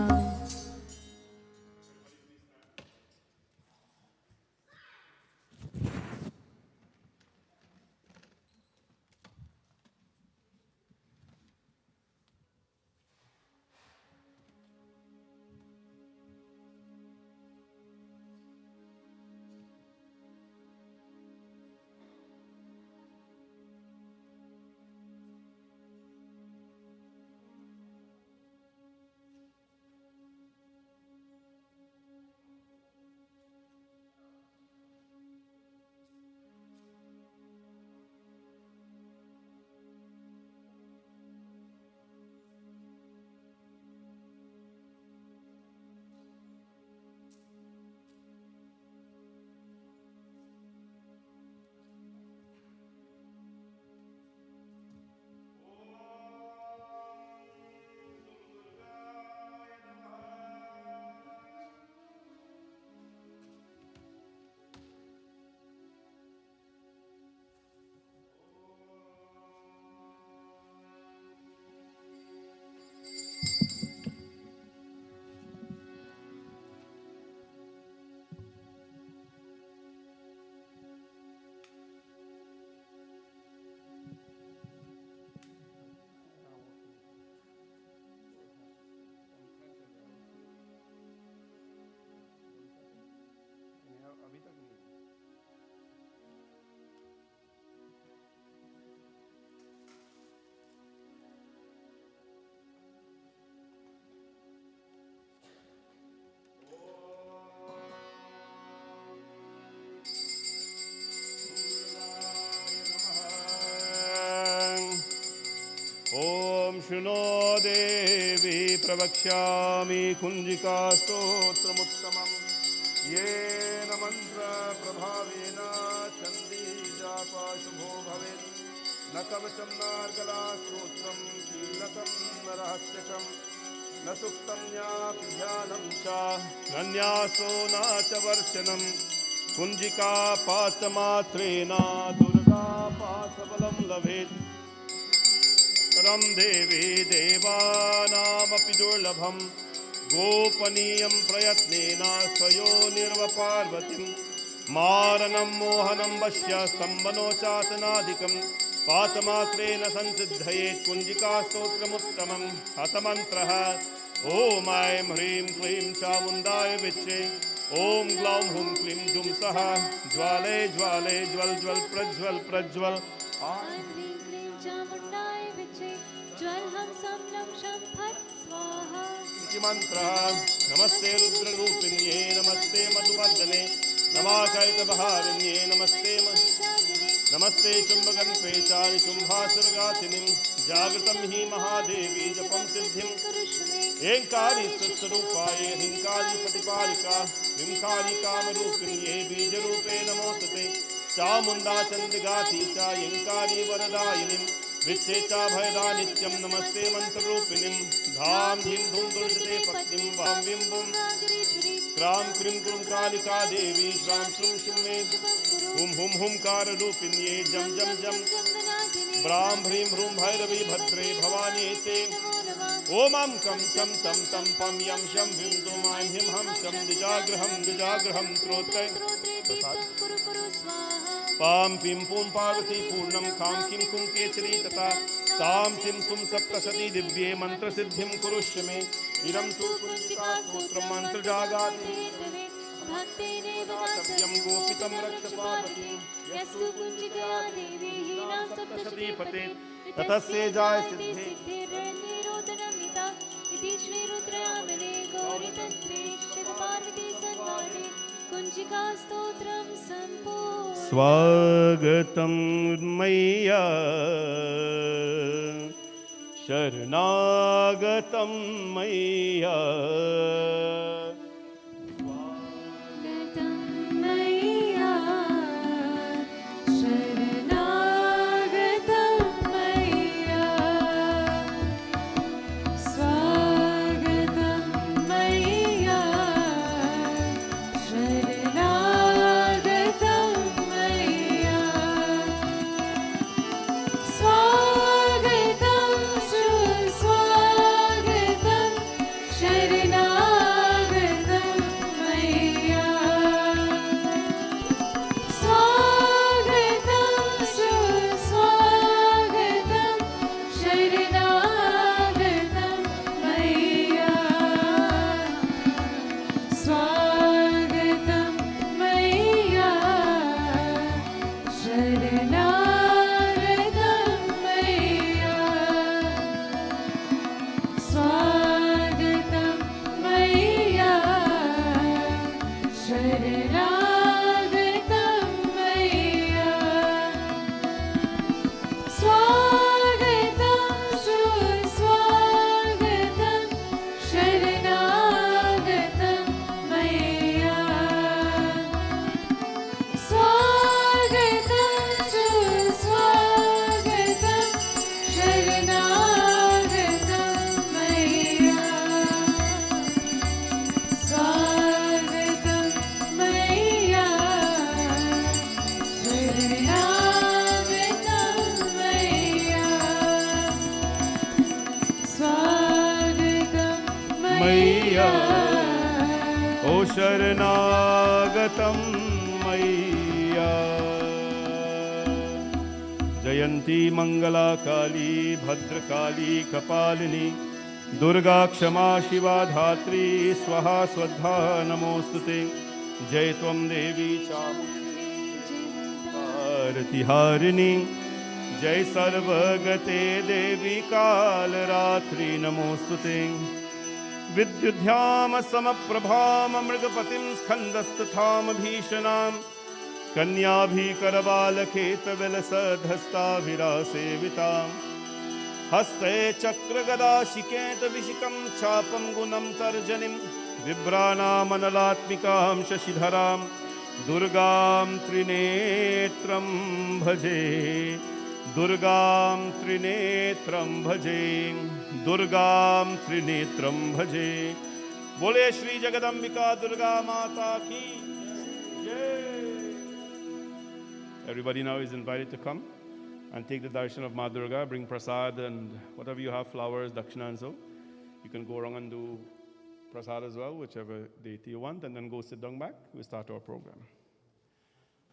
शृणो देवी प्रवक्ष्यामि कुञ्जिका स्तोत्रमुत्तमम् येन मन्त्रप्रभावेन चण्डीजापा शुभो भवेत् न कवचं नार्गला स्तोत्रं कीलकं न रहस्यकं न सुक्तं न्यापि ध्यानं च न न्यासो न च वर्षनं कुञ्जिका पात्रमात्रेण दुर्गा पात्रबलं लभेत् करं देवी देवानामपि दुर्लभं गोपनीयं प्रयत्नेन स्वयोनिर्व पार्वतीं मारणं मोहनं वश्य स्तम्भनो चातनादिकं पातमात्रेण संसिद्धयेत् कुञ्जिका स्तोत्रमुत्तमं हतमन्त्रः ॐ ऐं ह्रीं क्लीं चामुण्डाय विच्चे ॐ ग्लौं हुं क्लीं जुं सः ज्वाले ज्वाले ज्वल ज्वल प्रज्वल प्रज्वल मंत्रः नमस्ते रुद्ररूपिण्ये नमस्ते मधुवर्धने नमाकैतबहारिण्ये नमस्ते शुम्भगन्पे चानि शुम्भासुरगाथिनीं जागृतं हि महादेवी जपं सिद्धिम् ऐङ्कारी स्वरूपाये हिंकारी प्रतिपालिका हिंकारी कामरूपिण्ये बीजरूपे नमोस्तुते चामुण्डा चण्डिगाति च ऐङ्कारी वरदायिनीं वित्से च भयदा नित्यं नमस्ते मंत्ररूपिणीं धाम धीं धूम दुर्जते पत्नीं वां विं बुं क्रां क्रीं क्रूं कालिका देवी श्रां श्रूं शुं मे हुं हुं हुंकाररूपिण्ये जं जं जं ब्रां ह्रीं ह्रूं भैरवी भद्रे भवानी ते ॐ कं चं तं तं पं यं शं ह्रीं दुं ऐं हिं हं शं द्विजाग्रहं त्रोत्र पां पिं पुं पार्वती पूर्णं खां किं कुं केचरी तथा तां सिं सुं सप्तशती दिव्ये मन्त्रसिद्धिं कुरुष्य मे इदं तु कुञ्जिका स्तोत्रं मन्त्रजागाति दातव्यं गोपितं रक्ष पार्वतीं यस्तु कुञ्जिका देवी हीनां सप्तशती पतेत् ततस्ये जाय सिद्धे इति श्री रुद्रयामिने गौरीतन्त्रे शिवपार्वती संवादे कुञ्जिका स्तोत्रं सम्पूर्णम् स्वागतं मय्या शरणागतं मय्या शरणागतं मय्या जयन्ती मंगला काली भद्रकाली कपालिनी दुर्गा क्षमा शिवा धात्री स्वाहा स्वधा नमोस्तुते जय त्वं देवी चामुण्डेश्वरी जय सर्वगते देवी कालरात्रि नमोस्तुते विद्युद्ध्याम समप्रभाम मृगपतिं स्कन्दस्तथाम भीषणां कन्याभिकरबालकेतविलसधस्ताभिरासेवितां हस्ते चक्रगदाशिकेतविशिकं चापं गुणं तर्जनीं बिभ्राणामनलात्मिकां शशिधरां दुर्गां त्रिनेत्रं भजे दुर्गां त्रिनेत्रं भजे दुर्गां त्रिनेत्रं भजे। बोले श्री जगदम्बिका दुर्गा माता की जय। Everybody now is invited to come and take the darshan of Ma Durga. Bring prasad and whatever you have, flowers, dakshina and so. You can go around and do prasad as well, whichever deity you want, and then go sit down back. We start our program.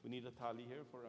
We need a thali here for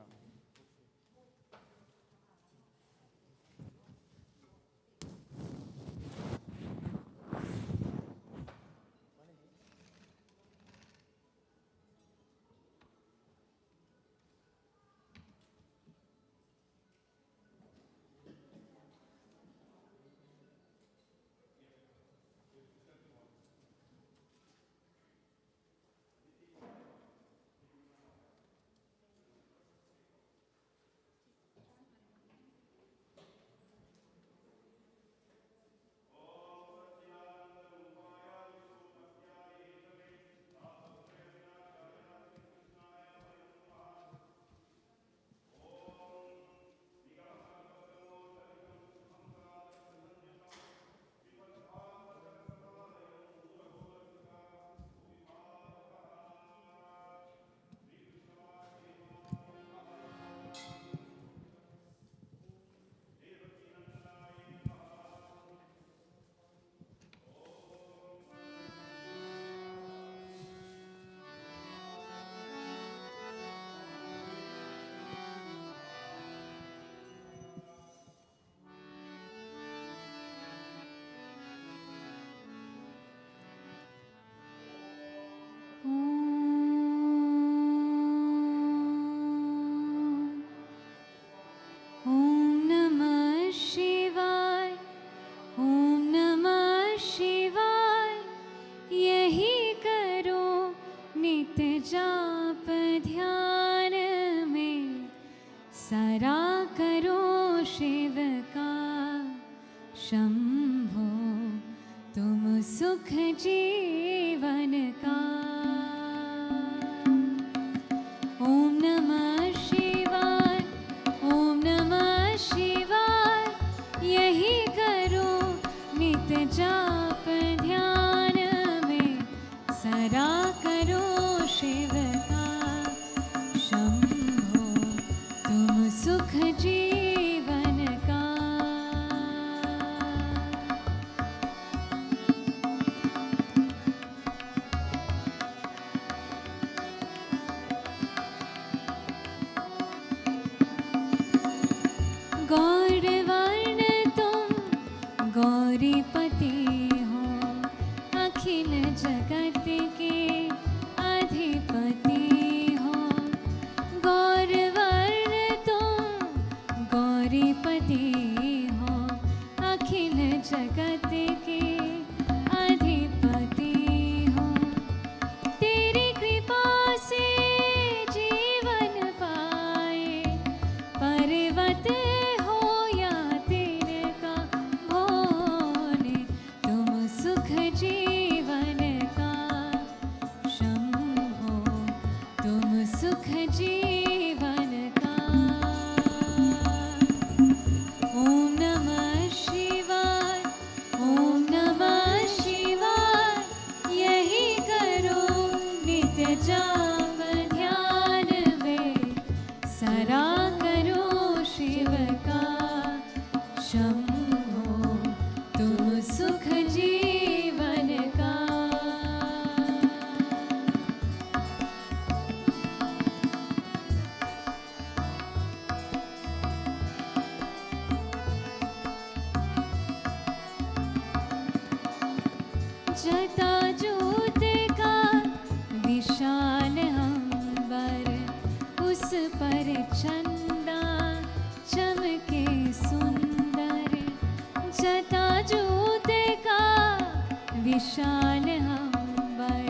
विशाल अंबर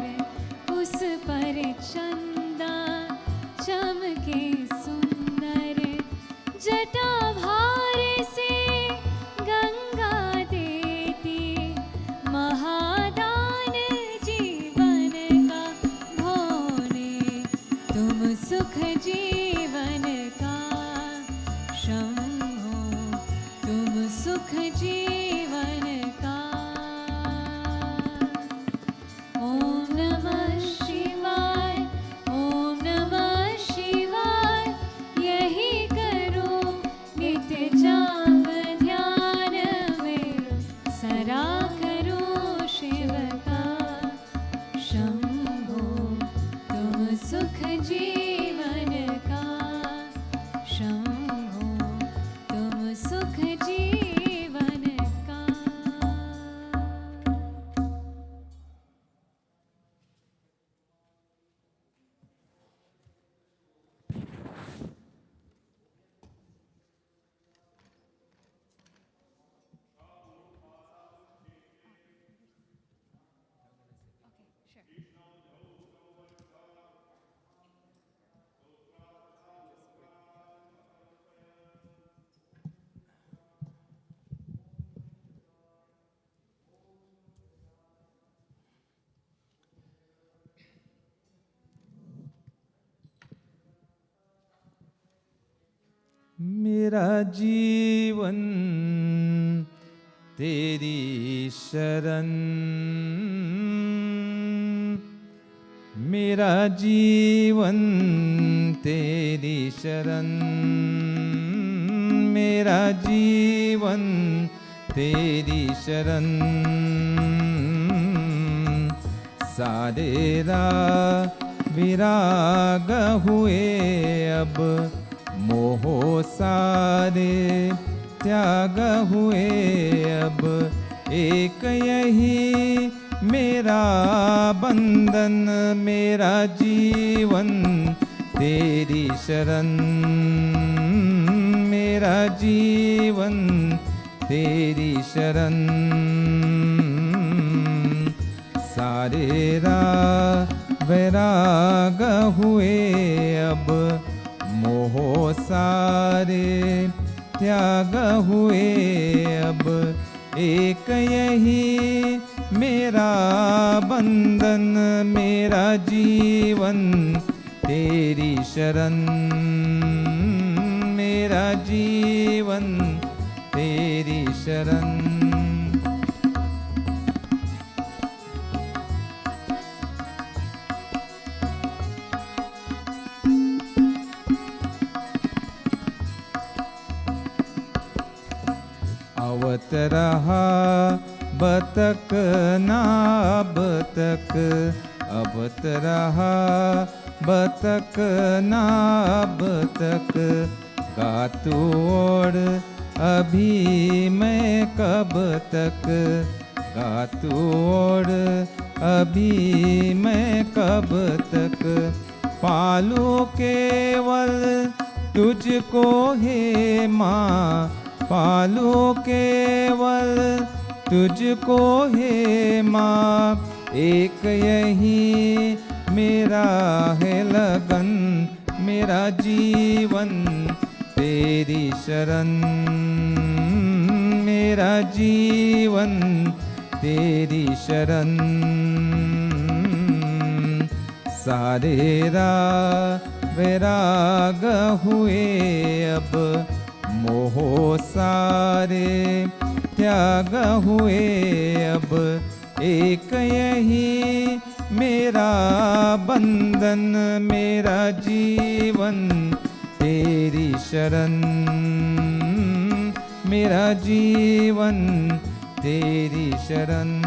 उस पर चंदा चमके सुंदर जटा भार से गंगा
मेरा जीवन तेरी शरण, मेरा जीवन तेरी शरण, मेरा जीवन तेरी शरण। सारे विराग हुए अब, मोह सारे त्याग हुए अब, एक यही मेरा बंधन, मेरा जीवन तेरी शरण, मेरा जीवन तेरी शरण। सारे वैराग हुए अब, मोह सारे त्याग हुए अब, एक यही मेरा बंधन, मेरा जीवन तेरी शरण, मेरा जीवन तेरी शरण। अवत रहा बतक नाब तक, अवत रहा बतक नाब तक, गातू ओढ़ अभी मैं कब तक, गातू ओढ़ अभी मैं कब तक, पालू केवल तुझको हे माँ, पालू केवल तुझको हे माँ, एक यही मेरा है लगन, मेरा जीवन तेरी शरण, मेरा जीवन तेरी शरण। सारे वैराग हुए अब, मोह सारे त्याग हुए अब, एक यही मेरा बंधन, मेरा जीवन तेरी शरण, मेरा जीवन तेरी शरण।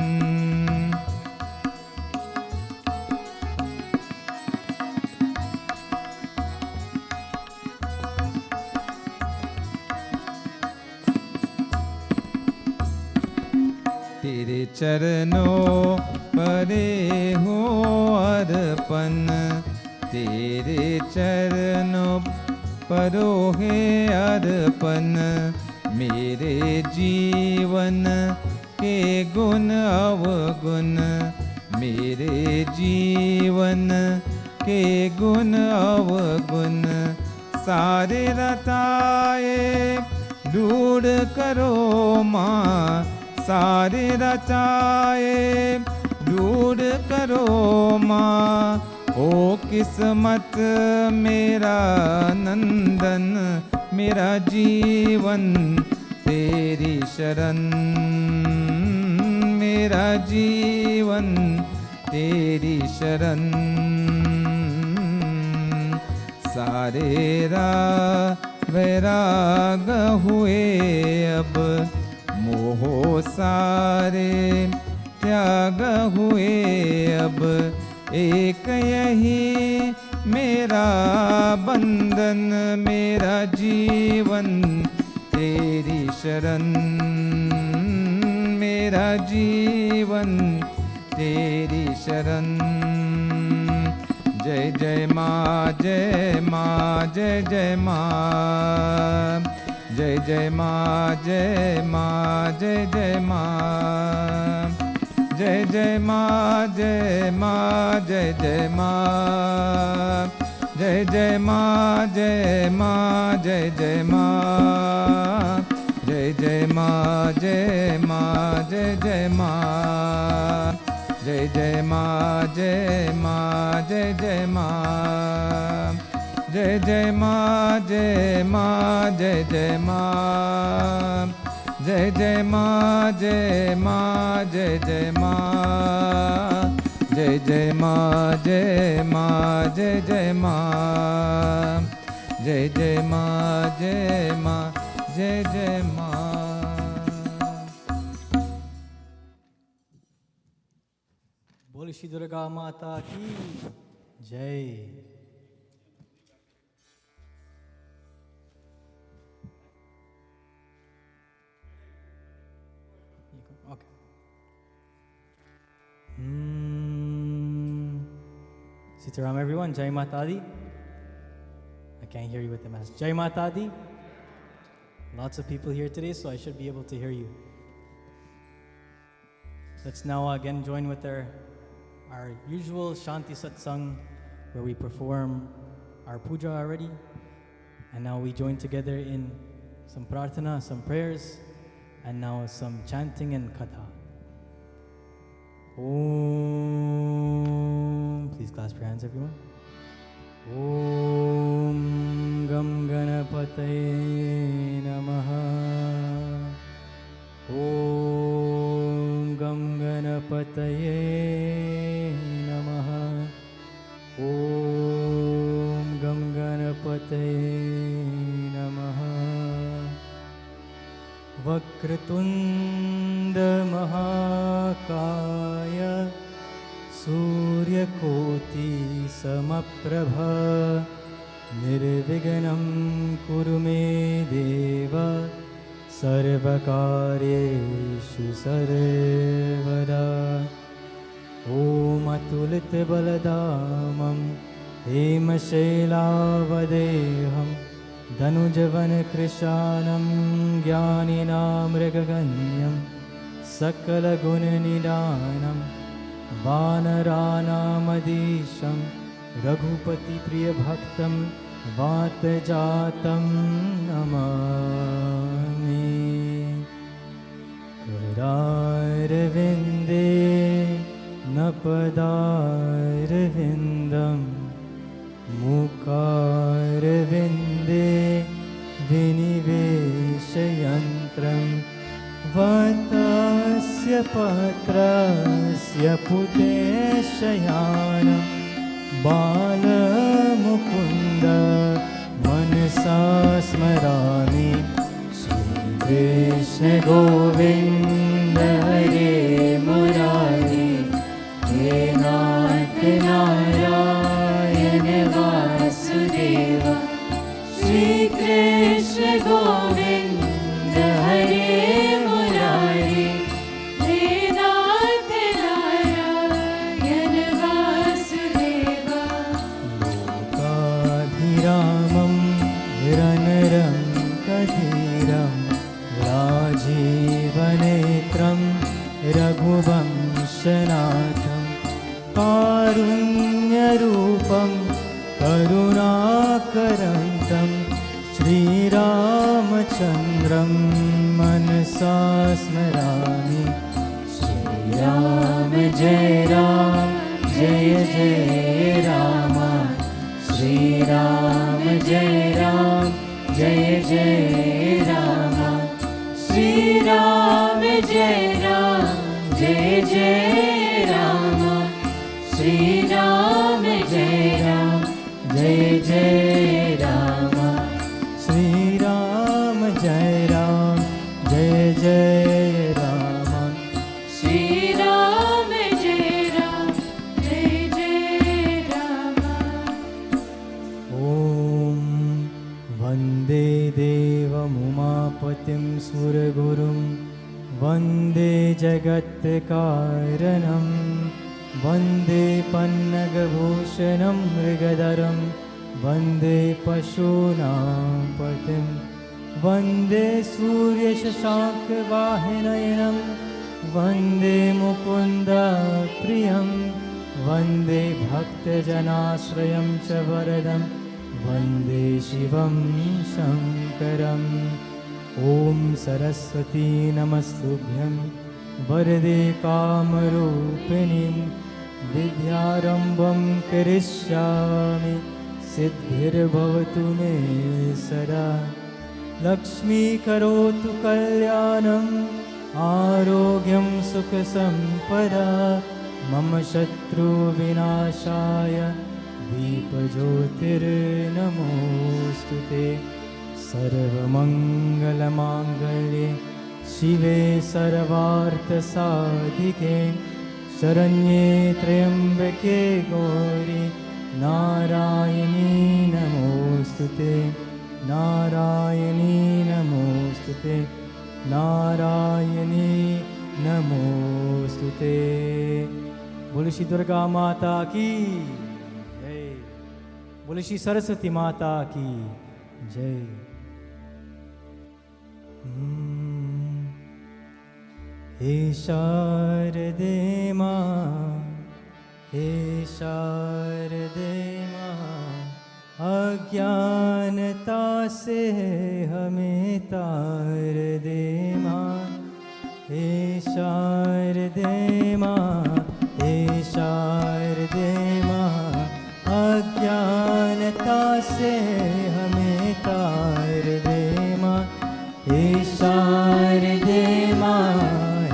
तेरे चरणों परे हो अर्पण, तेरे चरणों परो है अर्पण, मेरे जीवन के गुण अवगुण, मेरे जीवन के गुण अवगुण, सारे रताए दूर करो माँ, सारे रचाए दूर करो माँ, ओ किस्मत मेरा नंदन, मेरा जीवन तेरी शरण, मेरा जीवन तेरी शरण। सारे वैराग हुए अब, मोह सारे त्याग हुए अब, एक यही मेरा बंधन, मेरा जीवन तेरी शरण, मेरा जीवन तेरी शरण। जय जय माँ, जय माँ, जय जय माँ, जय जय माँ, जय माँ, जय जय माँ, जय जय माँ, जय माँ, जय जय माँ, जय जय माँ, जय माँ, जय जय माँ, जय जय माँ, जय माँ, जय जय माँ, जय जय माँ, जय माँ, जय जय माँ, जय जय जय माँ जय माँ जय जय माँ जय जय माँ जय माँ जय जय माँ जय जय माँ जय माँ जय जय माँ जय जय माँ जय माँ जय जय माँ।
बोल श्री दुर्गा माता की जय। Okay. Sitaram everyone, Jai Mata Di. I can't hear you with the mask. Jai Mata Di. Lots of people here today, so I should be able to hear you. Let's now again join with our usual Shanti Satsang, where we perform our puja already. And now we join together in some prarthana, some prayers, and now some chanting and katha. Om. Please clasp your hands, everyone. Om Gam Ganapataye Namaha. Om Gam Ganapataye Namaha. Om Gam Ganapataye Namaha. Vakratunda Mahakaya Suryakoti Samaprabha Nirviganam Kurume Deva Sarvakaryeshu Sarvada. Om Atulit Baladamam Hemashailavadeham Dhanujavan Krishanam Jnaninam Mrigaganyam Sakala Gunanidanam Vanaranam Raghupati Priya Bhaktam Vatajatam Namami. Kararvinde Napadarvindam Mukharvinde Viniveshayantram Vatasya patrasya puteshayanam Balamukunda manasa smarami. Shri Krishna Govinda Hare Murari He Nath Narayana Vasudeva. Shri Krishna Govinda Hare Murari He Nath Narayana Vasudeva. Lokabhiramam Ranaram Kadhiram Rajivanetram Raghuvamshanatham Karunyarupam Karunakarantam Shri Ramachandram Manasa Smarami. Shri Ram Jai Ram Jai Jai Rama. Shri Ram Jai Ram Jai Jai Rama. Shri Ram Jai Ram Jai Jai Rama. Shri Ram Jai Ram Jai Jai Rama. Shri Ram Jai Ram Jai Jai Rama. Shri Ram Jai Ram Jai Jai Rama. Om Vande Devam Umapatim Surgurum Vande Jagat Karanam Vande Pannagabhushanam Mrigadaram Vande Pashunam Patim Vande Surya Shashank Vahinayanam Vande Mukunda Priyam Vande Bhakta Janasrayam Chavaradam Vande Shivam Shankaram. Om Saraswati Namastubhyam Varde Kamarupinim Vidyarambam Karishyami सिद्धिर्भवतु मे सदा लक्ष्मी करोतु कल्याणम् आरोग्यं सुखसम्पदा मम शत्रुविनाशाय दीपज्योतिर्नमोऽस्तुते सर्वमङ्गलमाङ्गल्ये शिवे सर्वार्थसाधिके शरण्ये त्र्यम्बके गौरी नारायणी नमोऽस्तुते नारायणी नमोऽस्तुते नारायणी नमोस्तुते। बोलो श्री दुर्गा माता की जय। बोलो श्री सरस्वती माता की जय। हे शारदे माँ हे शारदे माँ अज्ञानता से हमें तार दे माँ हे शारदे माँ हे शारदे माँ अज्ञानता से हमें तार दे माँ हे शारदे माँ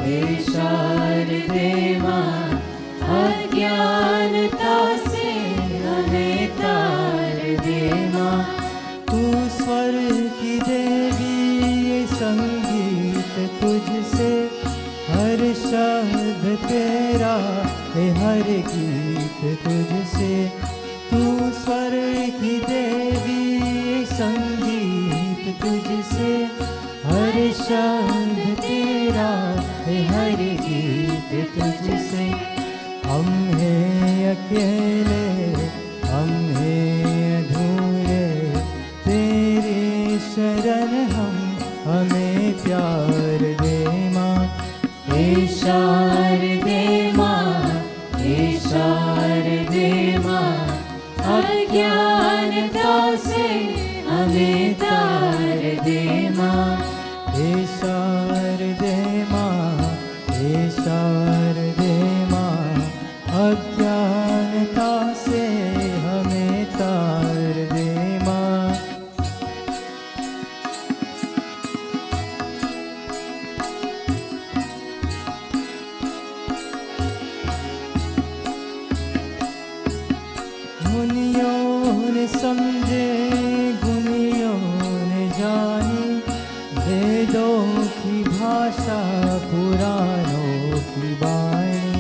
हे शारदे माँ अज्ञानता से हमें तार दे माँ तू स्वर की देवी ये संगीत तुझसे हर शब्द तेरा है हर गीत तुझसे तू स्वर की देवी ये संगीत तुझसे हर शब्द तेरा है हर गीत तुझसे हम हैं अकेले हम हैं अधूरे तेरे शरण हम हमें प्यार दे माँ हे शारदे माँ हे शारदे माँ अज्ञानता से हमें तार दे माँ हे शारदे माँ हे शारदे माँ अज्ञानता से हमें तार दे माँ मुनियों ने समझे गुनियों ने जानी वेदों की भाषा पुराणों की वाणी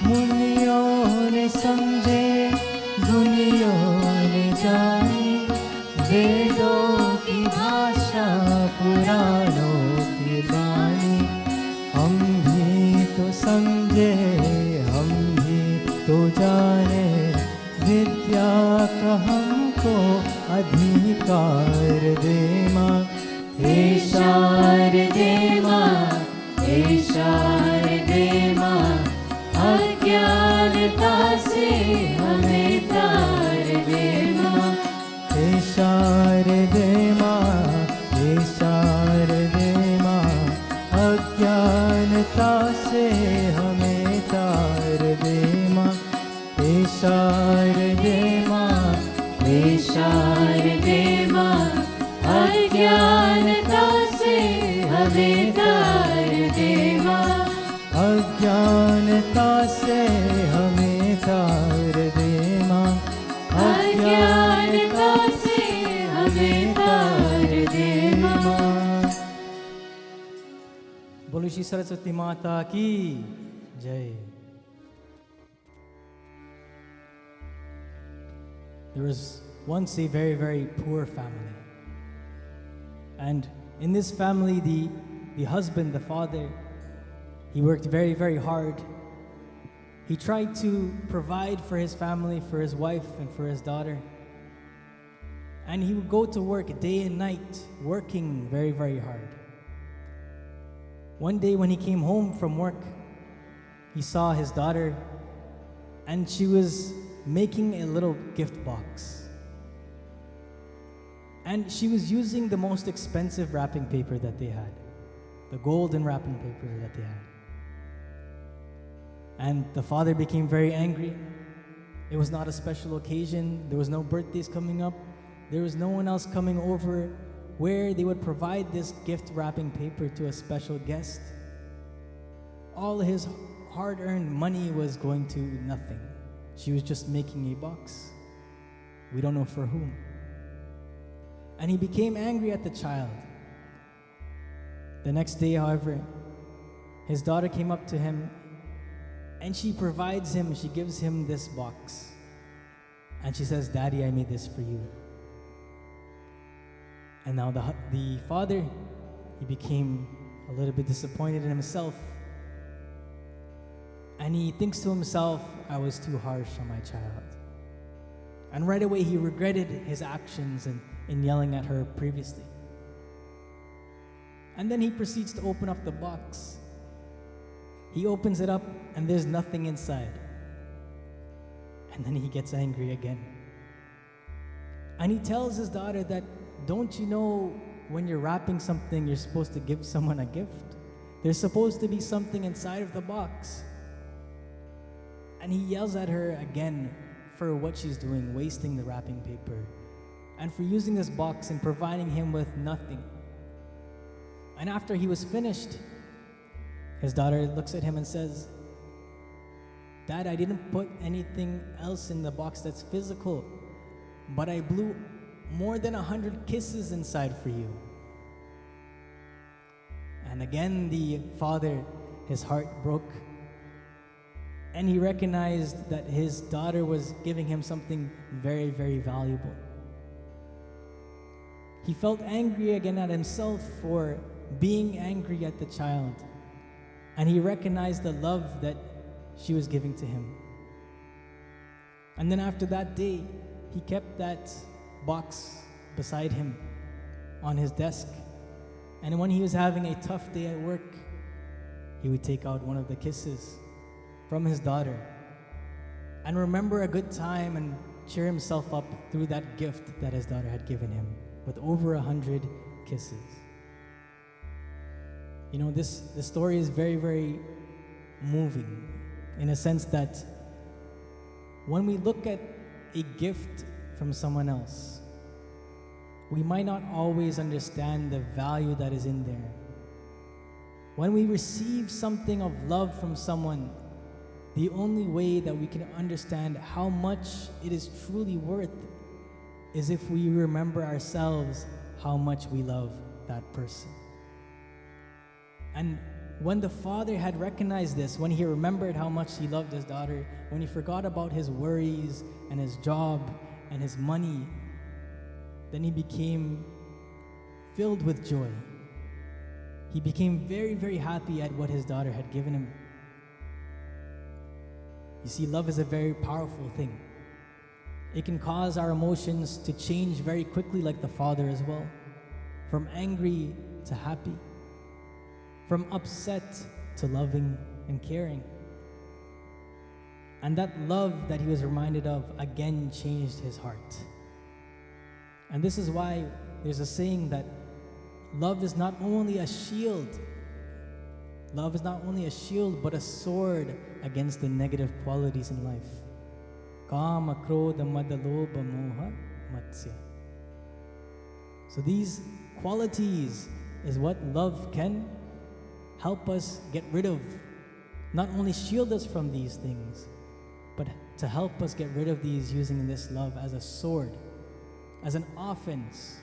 मुनियों ने समझे गुनियों ने जानी वेदों की भाषा पुराणों की वाणी हम भी तो समझे हम भी तो जाने विद्या का हमको अधिकार दे माँ हे शारदे माँ हे शारदे माँ अज्ञानता से हमें तार दे माँ हे शारदे माँ हे शारदे माँ अज्ञानता से हमें तार दे माँ हे शारदे माँ हे शारदे माँ अज्ञानता से हमें तार दे माँ अज्ञानता से हमें तार दे माँ अज्ञानता से हमें तार दे माँ। बोलो श्री सरस्वती माता की जय। There was once a very, very poor family. And in this family, the husband, the father, he worked very, very hard. He tried to provide for his family, for his wife, and for his daughter. And he would go to work day and night, working very, very hard. One day when he came home from work, he saw his daughter, and she was making a little gift box. And she was using the most expensive wrapping paper that they had, the golden wrapping paper that they had. And the father became very angry, It was not a special occasion. There was no birthdays coming up. There was no one else coming over where they would provide this gift wrapping paper to a special guest. All his hard-earned money was going to nothing. She was just making a box. We don't know for whom. And he became angry at the child. The next day, however, his daughter came up to him and she gives him this box. And she says, "Daddy, I made this for you." And now the father, he became a little bit disappointed in himself. And he thinks to himself, "I was too harsh on my child." And right away he regretted his actions in yelling at her previously. And then he proceeds to open up the box. He opens it up and there's nothing inside. And then he gets angry again. And he tells his daughter that, "Don't you know when you're wrapping something, you're supposed to give someone a gift? There's supposed to be something inside of the box." And he yells at her again for what she's doing, wasting the wrapping paper, and for using this box and providing him with nothing. And after he was finished, his daughter looks at him and says, "Dad, I didn't put anything else in the box that's physical, but I blew more than 100 kisses inside for you." And again, the father, his heart broke. And he recognized that his daughter was giving him something very, very valuable. He felt angry again at himself for being angry at the child. And he recognized the love that she was giving to him. And then after that day, he kept that box beside him on his desk. And when he was having a tough day at work, he would take out one of the kisses from his daughter and remember a good time and cheer himself up through that gift that his daughter had given him with over 100 kisses. You know, this story is very, very moving in a sense that when we look at a gift from someone else, we might not always understand the value that is in there. When we receive something of love from someone, the only way that we can understand how much it is truly worth is if we remember ourselves how much we love that person. And when the father had recognized this, when he remembered how much he loved his daughter, when he forgot about his worries and his job and his money, then he became filled with joy. He became very, very happy at what his daughter had given him. You see, love is a very powerful thing. It can cause our emotions to change very quickly, like the father as well. From angry to happy. From upset to loving and caring. And that love that he was reminded of again changed his heart. And this is why there's a saying that love is not only a shield. Love is not only a shield, but a sword against the negative qualities in life. Kama, krodha, mada, lobha, moha, matsya. So these qualities is what love can help us get rid of. Not only shield us from these things, but to help us get rid of these using this love as a sword, as an offense.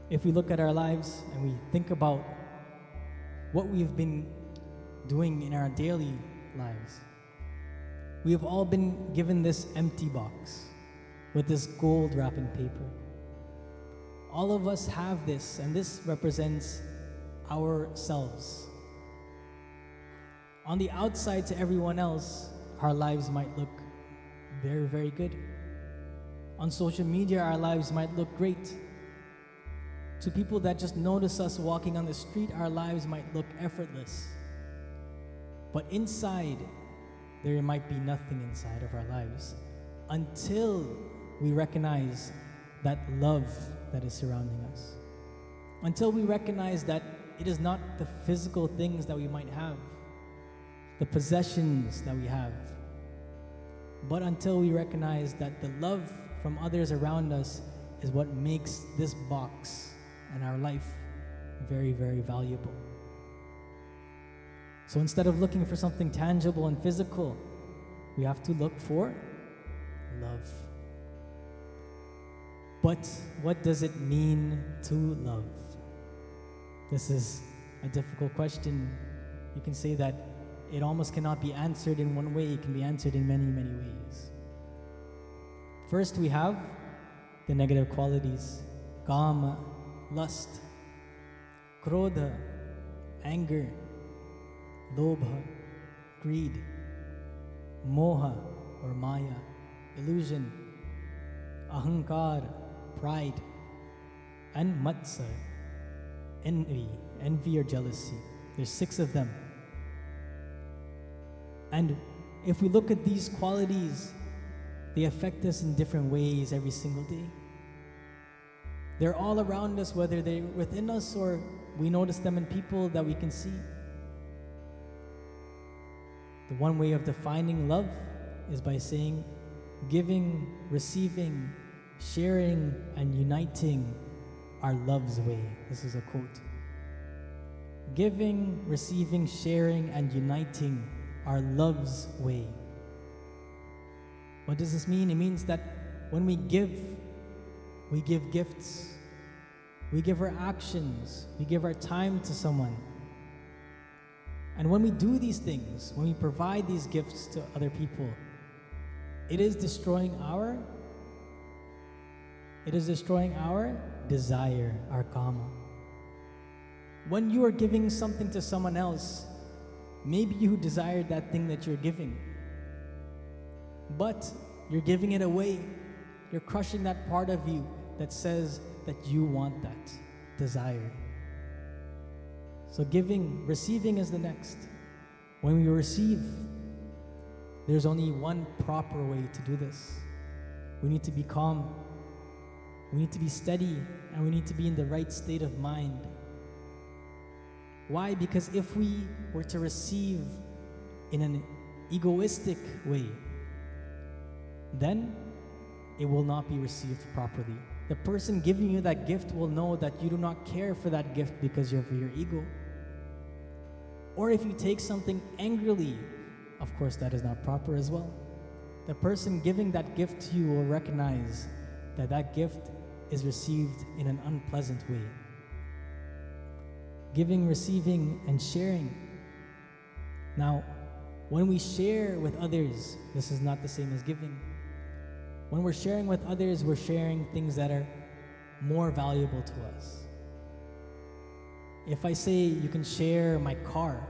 If we look at our lives and we think about what we've been doing in our daily lives, we have all been given this empty box with this gold wrapping paper. All of us have this, and this represents ourselves. On the outside, to everyone else, our lives might look very, very good. On social media, our lives might look great. To people that just notice us walking on the street, our lives might look effortless. But inside, there might be nothing inside of our lives until we recognize that love that is surrounding us. Until we recognize that it is not the physical things that we might have, the possessions that we have, But until we recognize that the love from others around us is what makes this box and our life very, very valuable. So instead of looking for something tangible and physical, we have to look for love. But what does it mean to love? This is a difficult question. You can say that it almost cannot be answered in one way. It can be answered in many, many ways. First, we have the negative qualities. Kama, lust, krodha, anger, lobha, greed, moha or maya, illusion, ahankar, pride, and matsar, envy or jealousy. There's 6 of them. And if we look at these qualities, they affect us in different ways every single day. They're all around us, whether they're within us or we notice them in people that we can see. The one way of defining love is by saying, giving, receiving, sharing, and uniting are love's way. This is a quote. Giving, receiving, sharing, and uniting are love's way. What does this mean? It means that when we give gifts, we give our actions, we give our time to someone. And when we do these things, when we provide these gifts to other people, it is destroying our desire, our kama. When you are giving something to someone else, maybe you desired that thing that you're giving, but you're giving it away. You're crushing that part of you that says that you want that desire. So receiving is the next. When we receive, there's only one proper way to do this. We need to be calm, we need to be steady, and we need to be in the right state of mind. Why? Because if we were to receive in an egoistic way, then it will not be received properly. The person giving you that gift will know that you do not care for that gift because of your ego. Or if you take something angrily, of course that is not proper as well. The person giving that gift to you will recognize that that gift is received in an unpleasant way. Giving, receiving, and sharing. Now, when we share with others, this is not the same as giving. When we're sharing with others, we're sharing things that are more valuable to us. If I say you can share my car,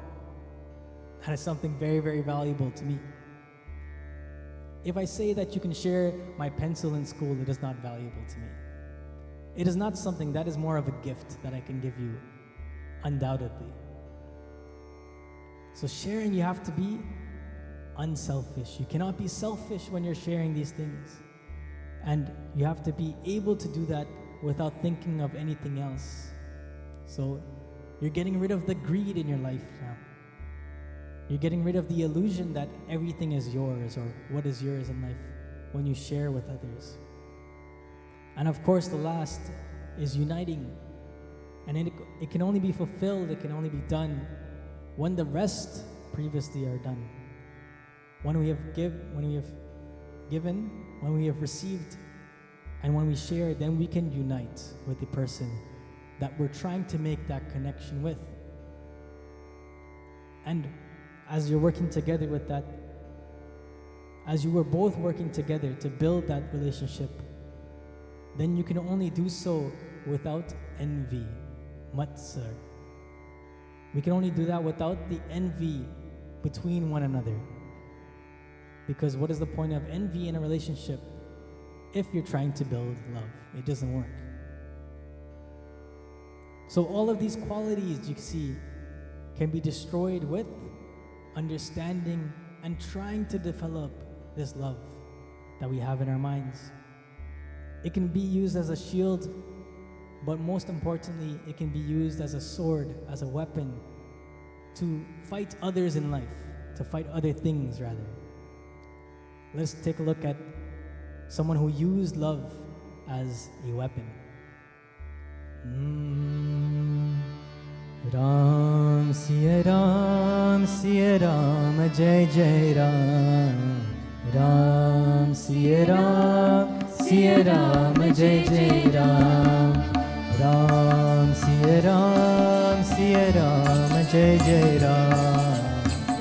that is something very, very valuable to me. If I say that you can share my pencil in school, it is not valuable to me. It is not something that is more of a gift that I can give you, undoubtedly. So sharing, you have to be unselfish. You cannot be selfish when you're sharing these things. And you have to be able to do that without thinking of anything else. So you're getting rid of the greed in your life now. You're getting rid of the illusion that everything is yours or what is yours in life when you share with others. And of course, the last is uniting. And it can only be fulfilled, it can only be done when the rest previously are done. When we have given, when we have received, and when we share, then we can unite with the person that we're trying to make that connection with. And as you're working together with that, as you were both working together to build that relationship, then you can only do so without envy, matsar. We can only do that without the envy between one another. Because what is the point of envy in a relationship if you're trying to build love? It doesn't work. So all of these qualities you see can be destroyed with understanding and trying to develop this love that we have in our minds. It can be used as a shield, but most importantly, it can be used as a sword, as a weapon to fight others in life, to fight other things rather. let's take a look at someone who used love as a weapon. Ram Siya Ram, Jai Jai Ram. Ram Siya Ram, Jai Jai Ram. Ram Siya Ram, Jai Jai Ram.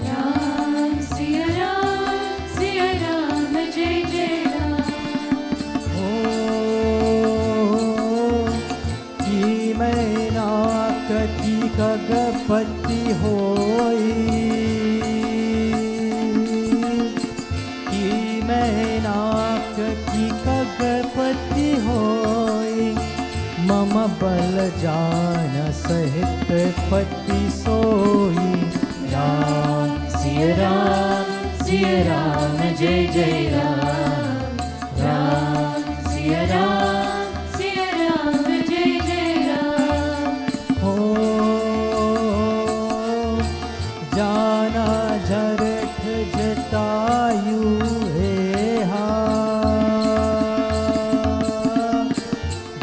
Ram Siya Ram, Jai Jai Ram.
Ki maina kati kagapati hoi. Ki maina kati kagapati hoi. Mama bal jana sahit pati soi. Ram Siya Ram, Jai Jai Ram. Ram Siya Ram,
Jai Jai Ram.
जाना झरठ जटायु है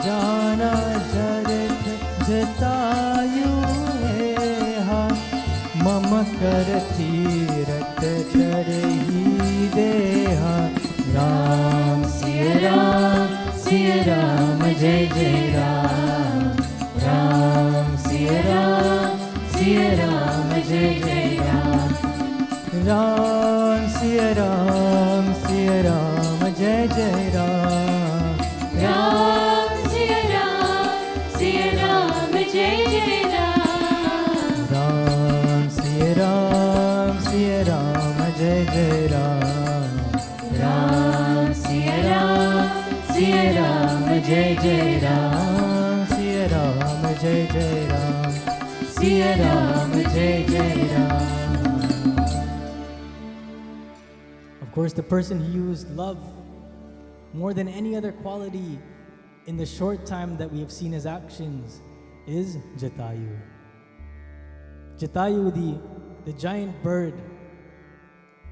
जाना झरठ जटायु है मम कर तीरथ चरही देहा राम सिया राम, जय जय राम. राम सिया राम, जय जय राम. राम सिया राम, जय जय Ram.
Ram Siya Ram, Jai Jai Ram.
Ram Siya Ram, जय जय राम. राम सिया राम, जय जय राम. सिया राम, जय जय राम. सिया राम, जय जय Ram. Of course, the person who used love more than any other quality in the short time that we have seen his actions is Jatayu. Jatayu, the giant bird,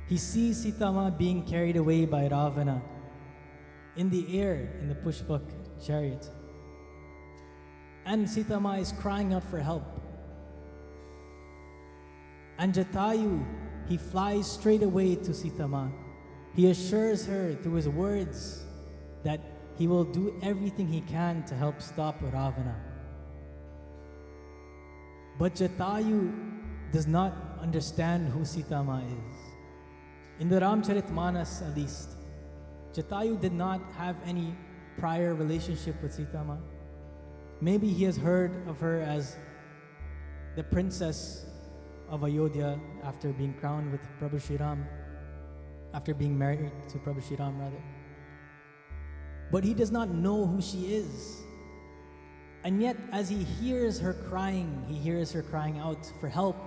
he sees Sita Ma being carried away by Ravana in the air in the Pushpak chariot. And Sita Ma is crying out for help. And Jatayu, he flies straight away to Sita Ma. He assures her through his words that he will do everything he can to help stop Ravana. But Jatayu does not understand who Sita Ma is. In the Ramcharitmanas at least, Jatayu did not have any prior relationship with Sita Ma. Maybe he has heard of her as the princess of Ayodhya after being crowned with Prabhu Shri Ram, after being married to Prabhu Shri Ram rather. But he does not know who she is. And yet, as he hears her crying out for help,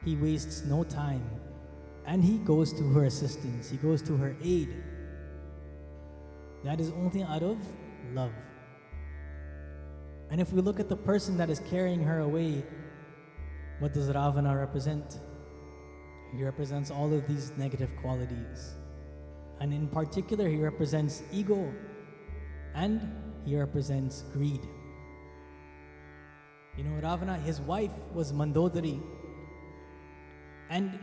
he wastes no time and he goes to her assistance, he goes to her aid. That is only out of love. And if we look at the person that is carrying her away, what does Ravana represent? He represents all of these negative qualities. And in particular, he represents ego and he represents greed. You know, Ravana, his wife was Mandodari, and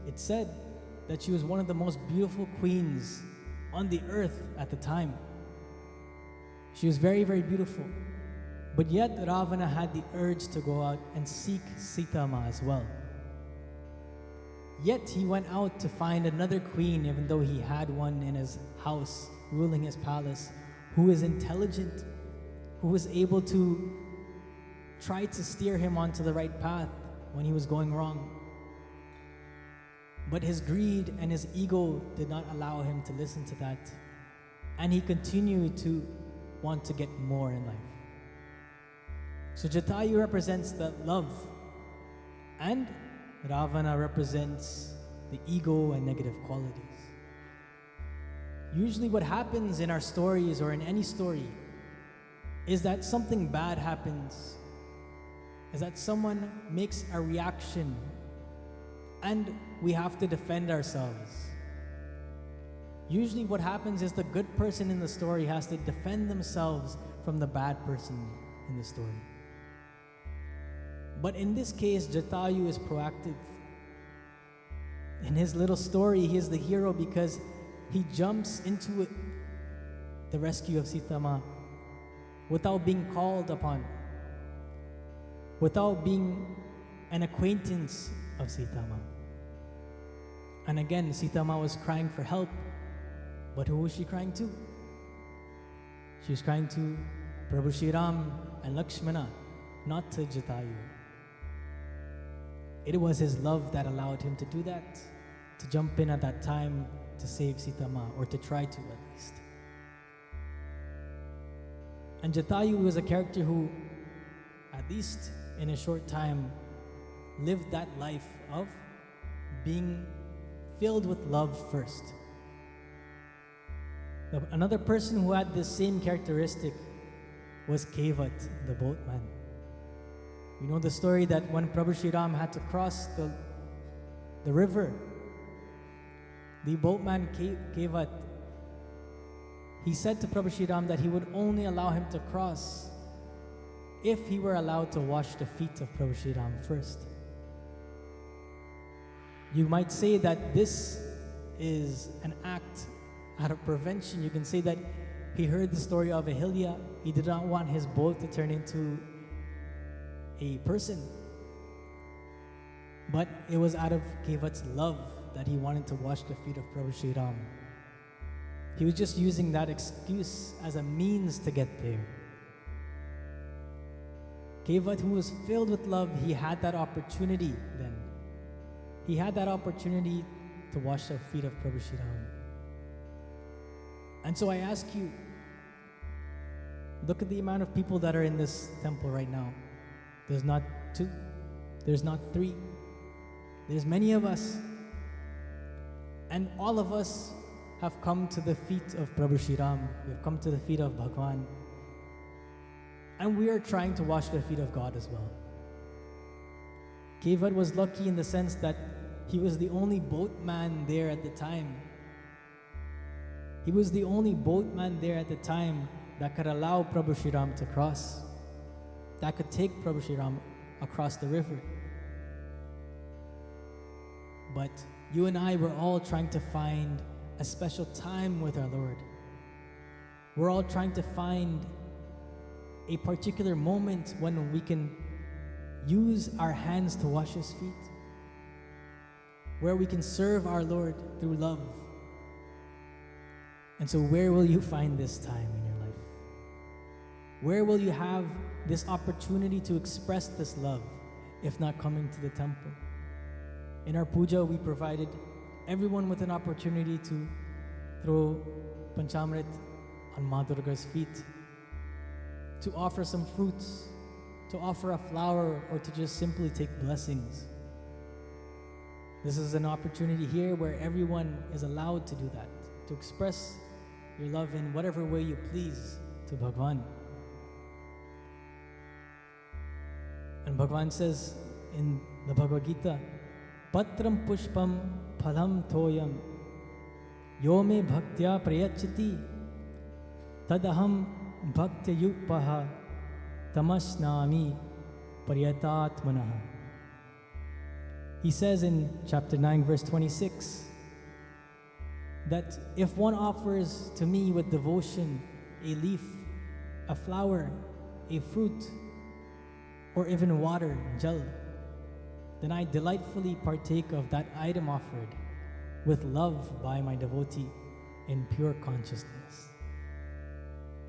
it said that she was one of the most beautiful queens on the earth at the time. She was very, very beautiful. But yet Ravana had the urge to go out and seek Sita Ma as well. Yet he went out to find another queen, even though he had one in his house, ruling his palace, who is intelligent, who was able to try to steer him onto the right path when he was going wrong. But his greed and his ego did not allow him to listen to that. And he continued to want to get more in life. So Jatayu represents the love, and Ravana represents the ego and negative qualities. Usually what happens in our stories or in any story is that something bad happens, is that someone makes a reaction and we have to defend ourselves. usually what happens is the good person in the story has to defend themselves from the bad person in the story. But in this case, Jatayu is proactive. In his little story, he is the hero because he jumps into the rescue of Sita Ma without being called upon, without being an acquaintance of Sita Ma. And again, Sita Ma was crying for help, but who was she crying to? She was crying to Prabhu Shri Ram and Lakshmana, not to Jatayu. It was his love that allowed him to do that, to jump in at that time to save Sita Ma, or to try to at least. And Jatayu was a character who, at least in a short time, lived that life of being filled with love first. Another person who had this same characteristic was Kevat, the boatman. You know the story that when Prabhu Shri Ram had to cross the river, the boatman Kevat, he said to Prabhu Shri Ram that he would only allow him to cross if he were allowed to wash the feet of Prabhu Shri Ram first. You might say that this is an act out of prevention. You can say that he heard the story of Ahilya. He did not want his boat to turn into a person. But it was out of Kevat's love that he wanted to wash the feet of Prabhu Shri Ram. He was just using that excuse as a means to get there. Kevat, who was filled with love, he had that opportunity then. He had that opportunity to wash the feet of Prabhu Shri Ram. And so I ask you, look at the amount of people that are in this temple right now. There's not 2, there's not 3, there's many of us. And all of us have come to the feet of Prabhu Shri Ram. We've come to the feet of Bhagwan. And we are trying to wash the feet of God as well. Kevat was lucky in the sense that he was the only boatman there at the time. He was the only boatman there at the time that could allow Prabhu Shri Ram to cross, that could take Prabhu Shri Ram across the river. But you and I were all trying to find a special time with our Lord. We're all trying to find a particular moment when we can use our hands to wash His feet, where we can serve our Lord through love. And so where will you find this time in your life? Where will you have this opportunity to express this love, if not coming to the temple? In our puja, we provided everyone with an opportunity to throw Panchamrit on Ma Durga's feet, to offer some fruits, to offer a flower, or to just simply take blessings. This is an opportunity here where everyone is allowed to do that, to express your love in whatever way you please to Bhagwan. And Bhagwan says in the Bhagavad Gita, Patram pushpam phalam thoyam yome bhaktya prayachati tadaham bhaktya yupaha tamasnami paryatatmanaha. He says in chapter 9 verse 26 that if one offers to me with devotion a leaf, a flower, a fruit, or even water, jal, then I delightfully partake of that item offered with love by my devotee in pure consciousness.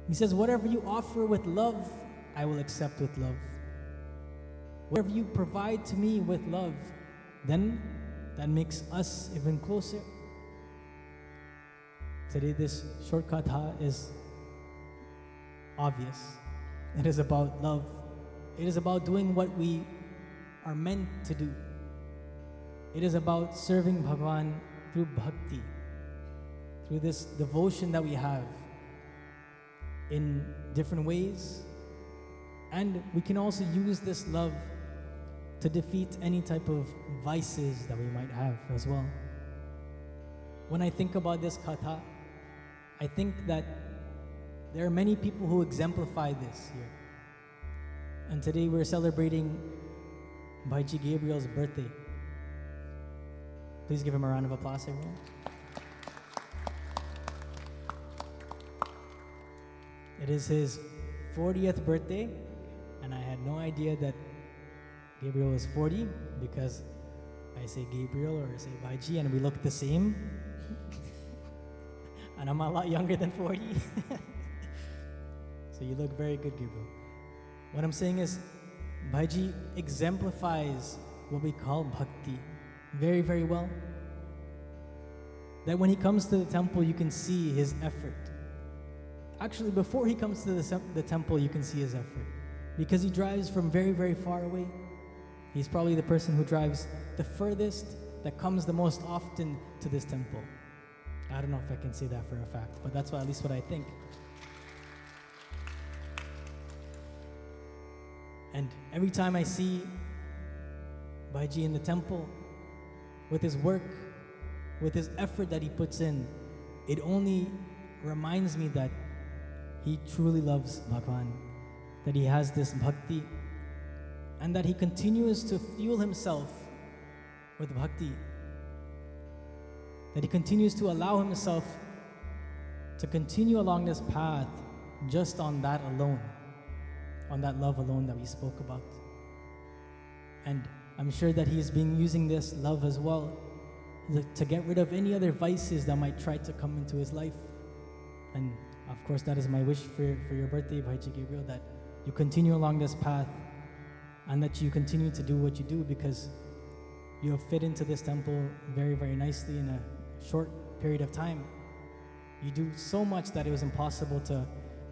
He says, whatever you offer with love, I will accept with love. Whatever you provide to me with love, then that makes us even closer. Today, this short katha is obvious. It is about love. It is about doing what we are meant to do. It is about serving Bhagwan through bhakti, through this devotion that we have in different ways. And we can also use this love to defeat any type of vices that we might have as well. When I think about this katha, I think that there are many people who exemplify this here. And today we're celebrating Bhaji Gabriel's birthday. Please give him a round of applause, everyone. It is his 40th birthday, and I had no idea that Gabriel was 40 because I say Gabriel or I say Bhaji and we look the same. And I'm a lot younger than 40. So you look very good, Gabriel. What I'm saying is, Bhaji exemplifies what we call bhakti very, very well. That when he comes to the temple, you can see his effort. Actually, before he comes to the temple, you can see his effort. Because he drives from very, very far away. He's probably the person who drives the furthest, that comes the most often to this temple. I don't know if I can say that for a fact, but that's at least what I think. And every time I see Bhaji in the temple, with his work, with his effort that he puts in, it only reminds me that he truly loves Bhagwan, that he has this bhakti, and that he continues to fuel himself with bhakti, that he continues to allow himself to continue along this path just on that alone, on that love alone that we spoke about. And I'm sure that he's been using this love as well to get rid of any other vices that might try to come into his life. And of course, that is my wish for your birthday, Bhaji Gabriel, that you continue along this path and that you continue to do what you do, because you have fit into this temple very, very nicely in a short period of time. You do so much that it was impossible to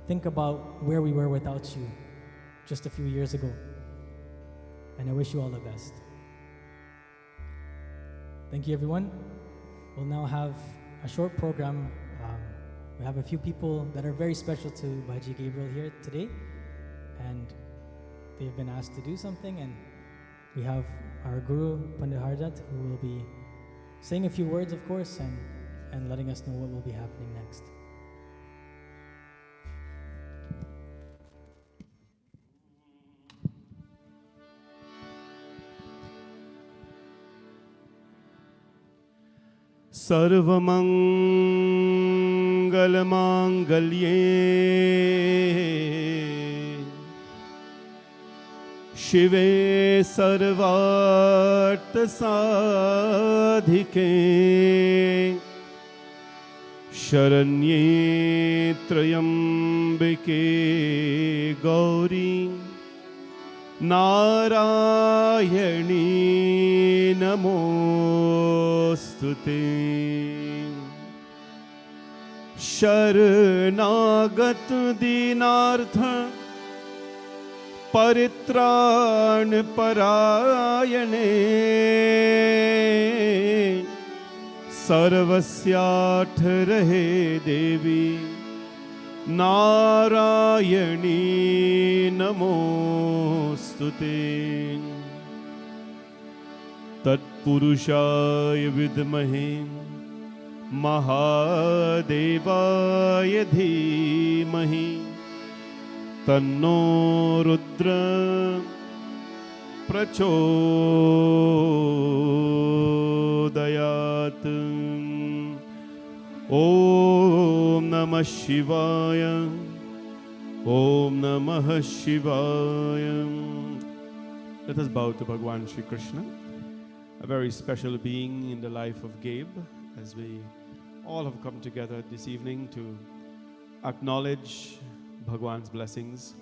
think about where we were without you just a few years ago. And I wish you all the best. Thank you, everyone. We'll now have a short program. We have a few people that are very special to Bhaji Gabriel here today, and they've been asked to do something, and we have our Guru, Pandit Harjat, who will be saying a few words, of course, and letting us know what will be happening next.
Sarvamangalmangalye Shive Sarvartha Sadhike Sharanye Trayambike Gauri Narayani Namostute Sharanagat Dinartha Paritran Parayane Sarvasyat Rahe Devi Narayani Namostute Tatpurushaya Vidmahe Mahadevaya Dhimahi Tanno Rudra Prachodayat Om Namah Shivaya Om Namah Shivaya. Let us bow to Bhagwan Shri Krishna, a very special being in the life of Gabe, as we all have come together this evening to acknowledge Bhagwan's blessings.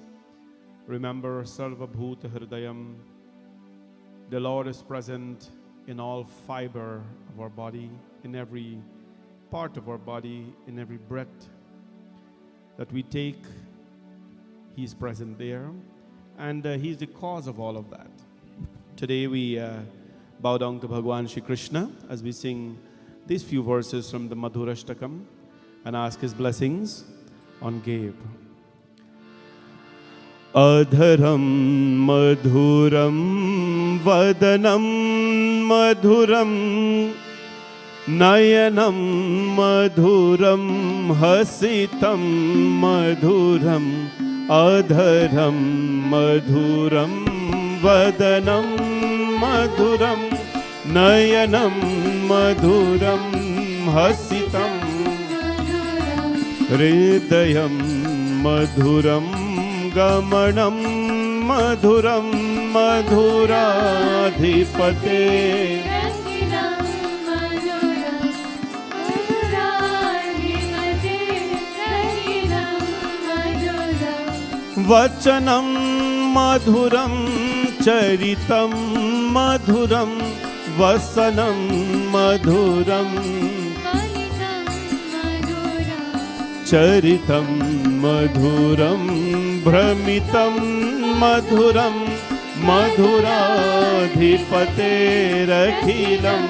Remember, Sarva Bhuta Hridayam, the Lord is present in all fiber of our body, in every part of our body, in every breath that we take. He's present there, and He's the cause of all of that. Today we bow down to Bhagwan Shri Krishna as we sing these few verses from the Madhurashtakam and ask His blessings on Gabe. Adharam madhuram vadanam madhuram नयनं मधुरं हसितं मधुरम् अधरं मधुरं वदनं मधुरं नयनं मधुरं हसितं हृदयं मधुरं गमनं मधुरं मधुराधिपते वचनं मधुरं चरितं मधुरं वसनं मधुरं चरितं मधुरं भ्रमितं मधुरं मधुराधिपतेरखिलं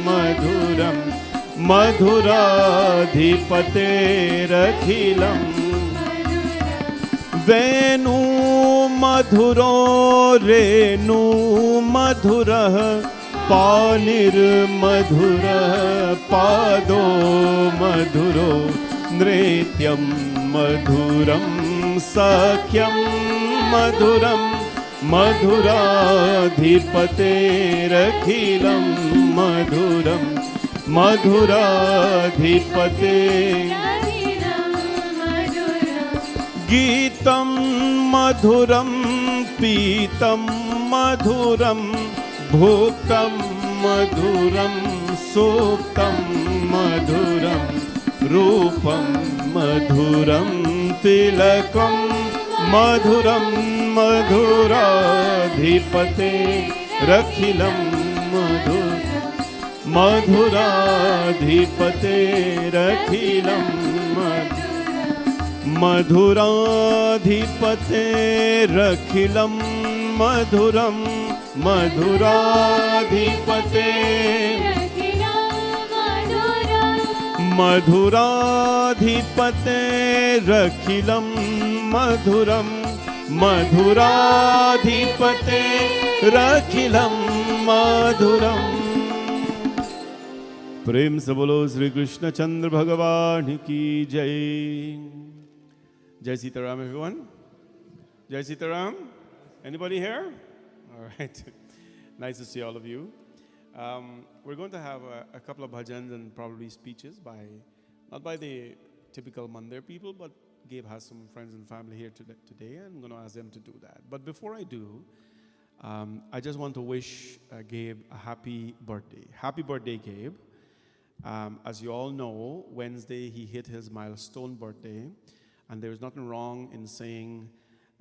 मधुरं मधुराधिपतेरखिलम् वेणु मधुरो रेणु मधुरः पानिर्मधुरः पादो मधुरो नृत्यं मधुरं सख्यं मधुरं मधुराधिपतेरखिलं मधुरं मधुराधिपते गीतं मधुरं पीतं मधुरं भुक्तं मधुरं सूक्तं मधुरं रूपं मधुरं तिलकं मधुरं मधुराधिपतेरखिलं मधुराधिपतेरखिलं मधुराधिपतेरखिलं मधुरं मधुराधिपते मधुराधिपतेरखिलं मधुरं मधुराधिपतेरखिलं मधुरम्। प्रेम से बोलो श्री कृष्ण चंद्र भगवान की जय। Jai Sitaram, everyone. Jai Sitaram. Anybody here? All right. Nice to see all of you. We're going to have a couple of bhajans and probably speeches not by the typical Mandir people, but Gabe has some friends and family here today, and I'm going to ask them to do that. But before I do, I just want to wish Gabe a happy birthday. Happy birthday, Gabe. As you all know, Wednesday he hit his milestone birthday. And there's nothing wrong in saying,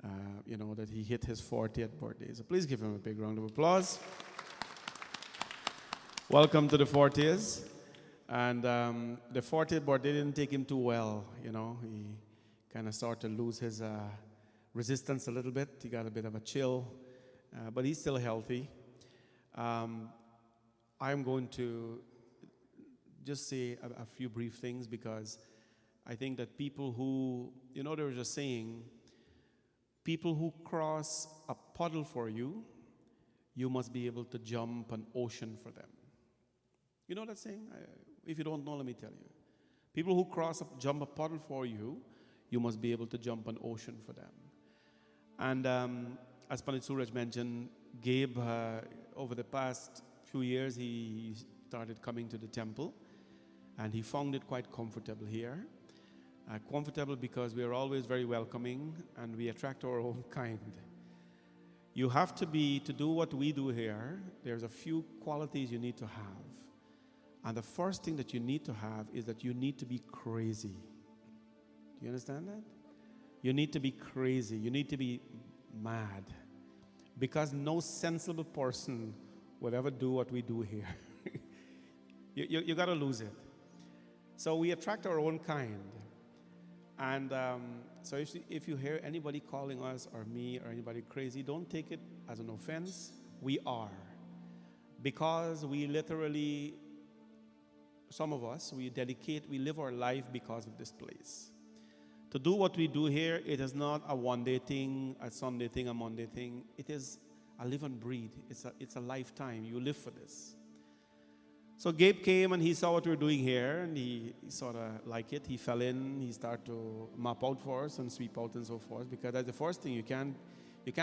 that he hit his 40th birthday. So please give him a big round of applause. Welcome to the 40s. And the 40th birthday didn't take him too well, He kind of started to lose his resistance a little bit. He got a bit of a chill, but he's still healthy. I'm going to just say a few brief things because I think that people who, there is a saying, people who cross a puddle for you, you must be able to jump an ocean for them. You know that saying? If you don't know, let me tell you. People who jump a puddle for you, you must be able to jump an ocean for them. And as Pandit Suraj mentioned, Gabe, over the past few years, he started coming to the temple, and he found it quite comfortable here. Comfortable because we are always very welcoming and we attract our own kind. You have to do what we do here, there's a few qualities you need to have. And the first thing that you need to have is that you need to be crazy. Do you understand that? You need to be crazy. You need to be mad. Because no sensible person will ever do what we do here. you got to lose it. So we attract our own kind. And so if you hear anybody calling us or me or anybody crazy, don't take it as an offense. We are. Because we literally, some of us, we live our life because of this place. To do what we do here, it is not a one-day thing, a Sunday thing, a Monday thing. It is a live and breathe. It's a lifetime. You live for this. So Gabe came and he saw what we were doing here, and he sort of liked it. He fell in. He started to map out for us and sweep out and so forth, because that's the first thing. You can't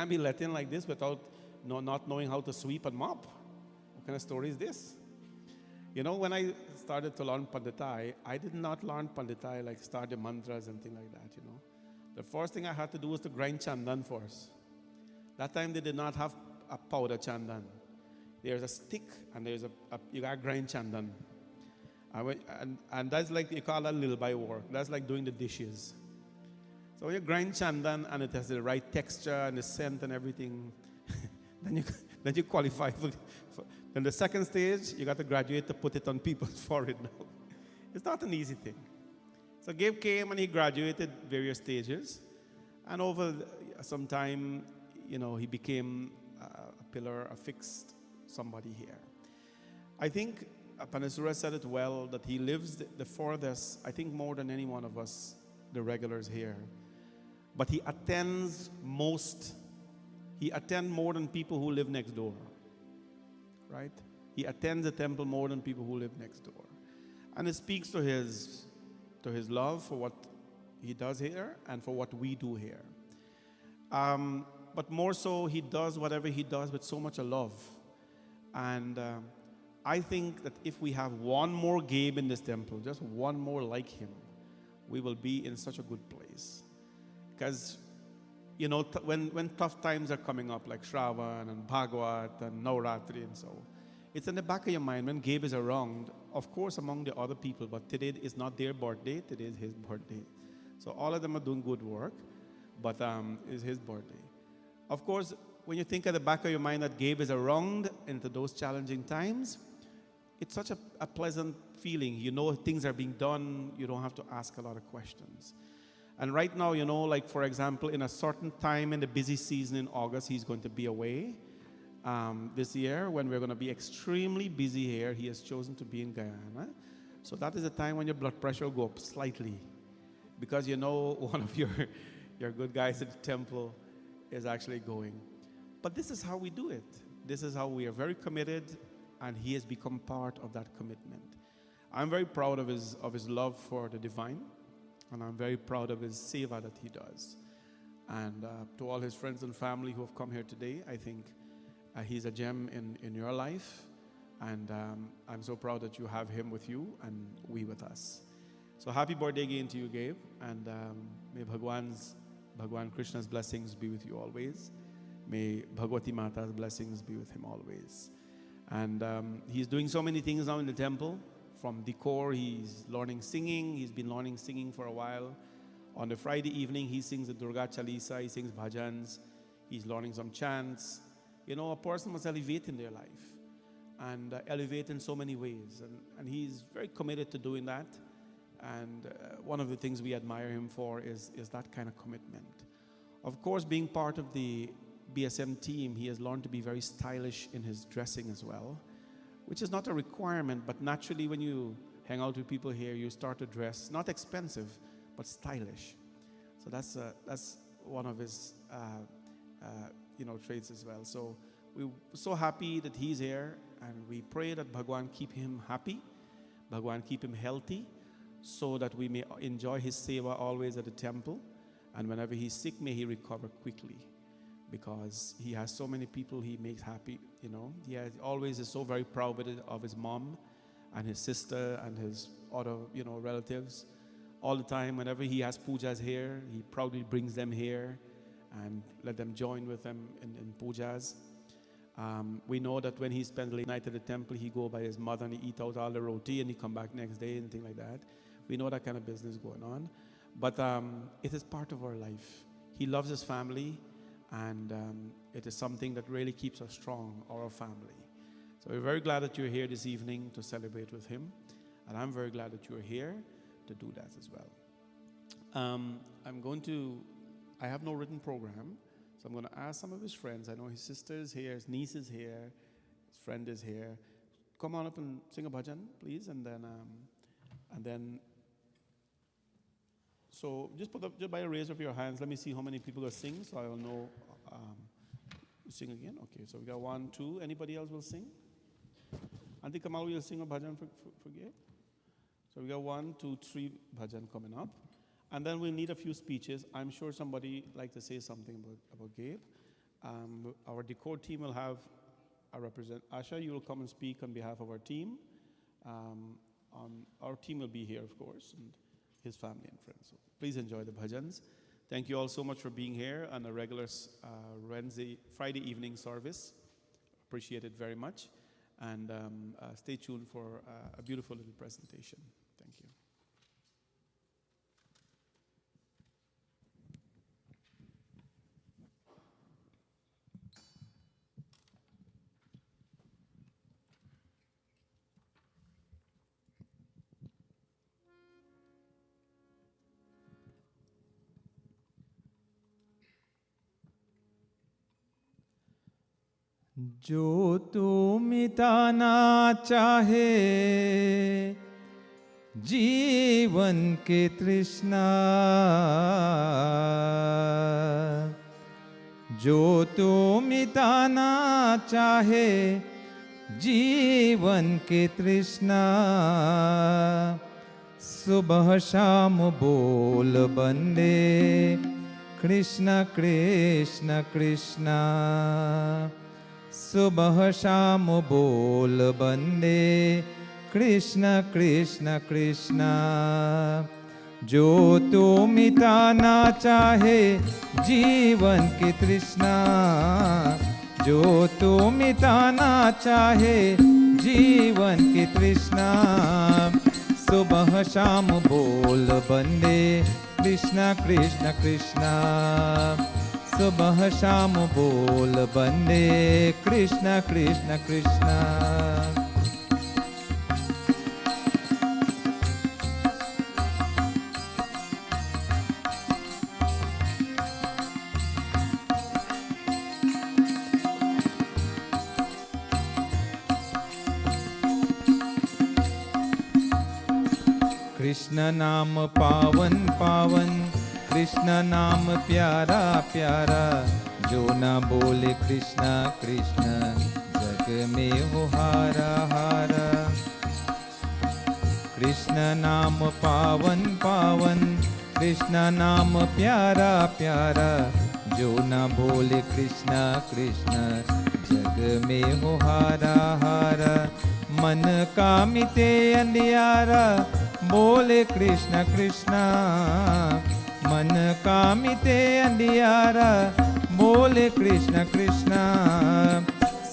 be let in like this without not knowing how to sweep and mop. What kind of story is this? You know, when I started to learn Panditai, I did not learn Panditai like start the mantras and things like that, you know. The first thing I had to do was to grind chandan first. That time they did not have a powder chandan. There's a stick and there's you got to grind chandan. And that's like, you call that little by work. That's like doing the dishes. So when you grind chandan and it has the right texture and the scent and everything, then you qualify for. Then the second stage, you got to graduate to put it on people's forehead now. It's not an easy thing. So Gabe came and he graduated various stages. And over some time, you know, he became a pillar, a fixed somebody here. I think Panesura said it well, that he lives the furthest, I think more than any one of us, the regulars here. But he attends more than people who live next door. Right? He attends the temple more than people who live next door. And it speaks to his love for what he does here and for what we do here. But more so, he does whatever he does with so much love. And I think that if we have one more Gabe in this temple, just one more like him, we will be in such a good place. Because, you know, when tough times are coming up, like Shravan and Bhagwat and Navratri and so, it's in the back of your mind when Gabe is around, of course among the other people, but today is not their birthday, today is his birthday. So all of them are doing good work, but it's his birthday. Of course, when you think at the back of your mind that Gabe is around into those challenging times, it's such a pleasant feeling. You know things are being done, you don't have to ask a lot of questions. And right now, you know, like for example, in a certain time in the busy season in August, he's going to be away. This year, when we're going to be extremely busy here, he has chosen to be in Guyana. So that is the time when your blood pressure will go up slightly. Because you know one of your good guys at the temple is actually going. But this is how we do it. This is how we are very committed, and he has become part of that commitment. I'm very proud of his love for the divine, and I'm very proud of his seva that he does. And to all his friends and family who have come here today, I think he's a gem in your life, and I'm so proud that you have him with you and we with us. So happy birthday again to you, Gabe, and may Bhagwan Krishna's blessings be with you always. May Bhagwati Mata's blessings be with him always. And he's doing so many things now in the temple. From decor, he's learning singing. He's been learning singing for a while. On the Friday evening, he sings the Durga Chalisa, he sings bhajans. He's learning some chants. You know, a person must elevate in their life and elevate in so many ways. And he's very committed to doing that. And one of the things we admire him for is that kind of commitment. Of course, being part of the BSM team, he has learned to be very stylish in his dressing as well, which is not a requirement, but naturally when you hang out with people here, you start to dress, not expensive, but stylish. So that's one of his traits as well. So we're so happy that he's here, and we pray that Bhagwan keep him happy, Bhagwan keep him healthy, so that we may enjoy his seva always at the temple, and whenever he's sick, may he recover quickly, because he has so many people he makes happy. You know, he always is so very proud of his mom and his sister and his other relatives. All the time, whenever he has pujas here, he proudly brings them here and let them join with them in pujas. We know that when he spends late night at the temple, he go by his mother and he eat out all the roti and he come back next day and things like that. We know that kind of business going on. But it is part of our life. He loves his family, and it is something that really keeps us strong, our family. So we're very glad that you're here this evening to celebrate with him. And I'm very glad that you're here to do that as well. I have no written program, so I'm going to ask some of his friends. I know his sister is here, his niece is here, his friend is here. Come on up and sing a bhajan, please, and then so just by a raise of your hands, let me see how many people will sing, so I will know. Sing again? Okay, so we got 1, 2. Anybody else will sing? Auntie Kamal, will sing a bhajan for Gabe? So we got 1, 2, 3 bhajan coming up. And then we'll need a few speeches. I'm sure somebody like to say something about Gabe. Our decor team will have a represent. Asha, you will come and speak on behalf of our team. Our team will be here, of course, and his family and friends. So please enjoy the bhajans. Thank you all so much for being here on a regular Friday evening service. Appreciate it very much. And stay tuned for a beautiful little presentation. Thank you.
जो तू मिटाना चाहे जीवन के तृष्णा, जो तू मिटाना चाहे जीवन के तृष्णा, सुबह शाम बोल बंदे कृष्ण कृष्ण कृष्ण, सुबह शाम बोल बंदे कृष्ण कृष्ण कृष्ण। जो तू मिटाना चाहे जीवन की तृष्णा, जो तू मिटाना चाहे जीवन की तृष्णा, सुबह शाम बोल बंदे कृष्ण कृष्ण कृष्ण, सुबह शाम बोल बंदे कृष्ण कृष्ण कृष्ण। कृष्ण नाम पावन पावन, कृष्ण नाम प्यारा प्यारा, जो ना बोले कृष्ण कृष्ण जग में हो हारा हारा। कृष्ण नाम पावन पावन, कृष्ण नाम प्यारा प्यारा, जो ना बोले कृष्ण कृष्ण जग में हो हारा हारा। मन का मिटे अंधियारा, बोले कृष्ण कृष्ण, मन का मिटे अंधियारा, बोले कृष्ण कृष्ण,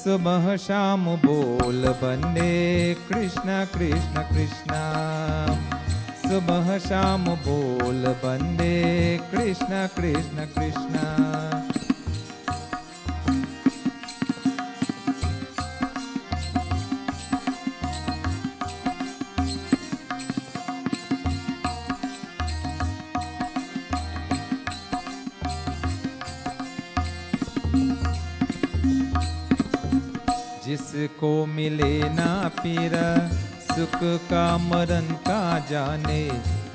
सुबह शाम बोल बंदे कृष्ण कृष्ण कृष्ण, सुबह शाम बोल बंदे कृष्ण कृष्ण कृष्ण। जिसको मिले ना पीरा, सुख का मरण का जाने,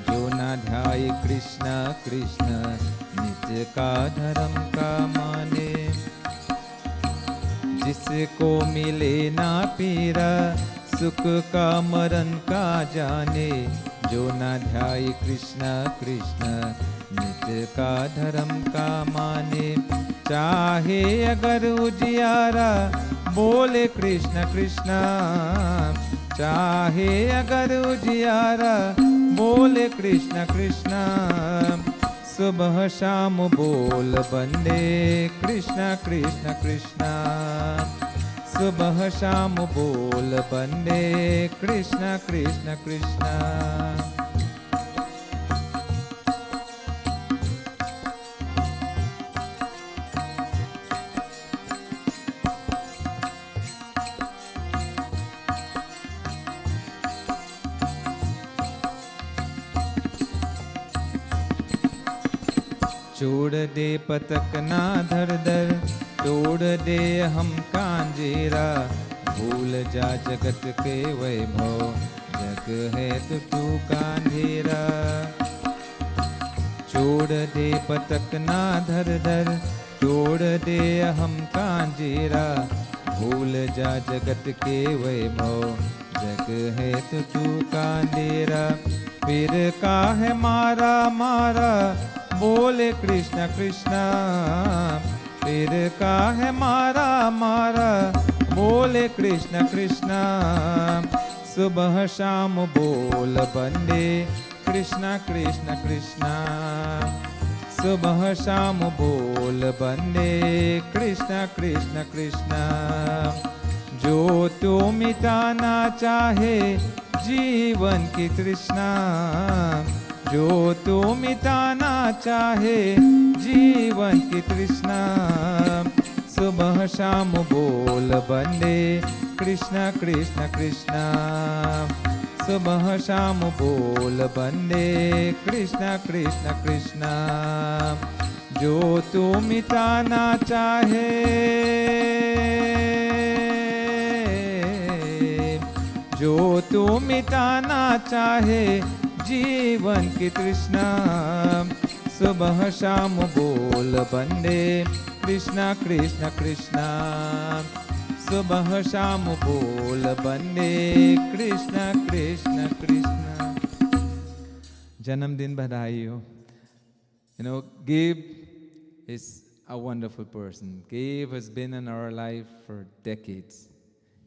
जो ना ध्याए कृष्ण कृष्ण नित्य का धर्म का माने। जिसको मिले ना पीरा, सुख का मरण का जाने, जो ना ध्याए कृष्ण कृष्ण नित्य का धर्म का माने। चाहे अगर उजियारा, बोले कृष्ण कृष्ण, चाहे अगर उजियारा, बोले कृष्ण कृष्ण, सुबह शाम बोल बंदे कृष्ण कृष्ण कृष्ण, सुबह शाम बोल बंदे कृष्ण कृष्ण कृष्ण। छोड़ दे पतक ना धर धर, तोड़ दे हम कांजेरा, भूल जा जगत के वैभव, जग है तो तू कांधेरा। छोड़ दे पतक ना धर धर, तोड़ दे हम कांजेरा,
भूल जा जगत के वैभव, जग है तो तू का अंधेरा, फिर का है मारा मारा, बोले कृष्ण कृष्ण, फिर का है मारा मारा, बोले कृष्ण कृष्ण। सुबह शाम बोल बंदे कृष्ण कृष्ण कृष्ण, सुबह शाम बोल बंदे कृष्ण कृष्ण कृष्ण। जो तू मिटाना चाहे जीवन की तृष्णा, जो तू मिटाना चाहे जीवन की तृष्णा, सुबह शाम बोल बंदे कृष्ण कृष्ण कृष्ण, सुबह शाम बोल बंदे कृष्ण कृष्ण कृष्ण। जो तू मिटाना चाहे, जो तू मिटाना चाहे जीवन की तृष्णा, सुबह शाम बोल बंदे कृष्ण कृष्ण कृष्ण, सुबह शाम बोल बंदे कृष्ण कृष्ण कृष्ण। जन्मदिन बधाई हो। You know, Gabe is a wonderful person. Gabe has been in our life for decades.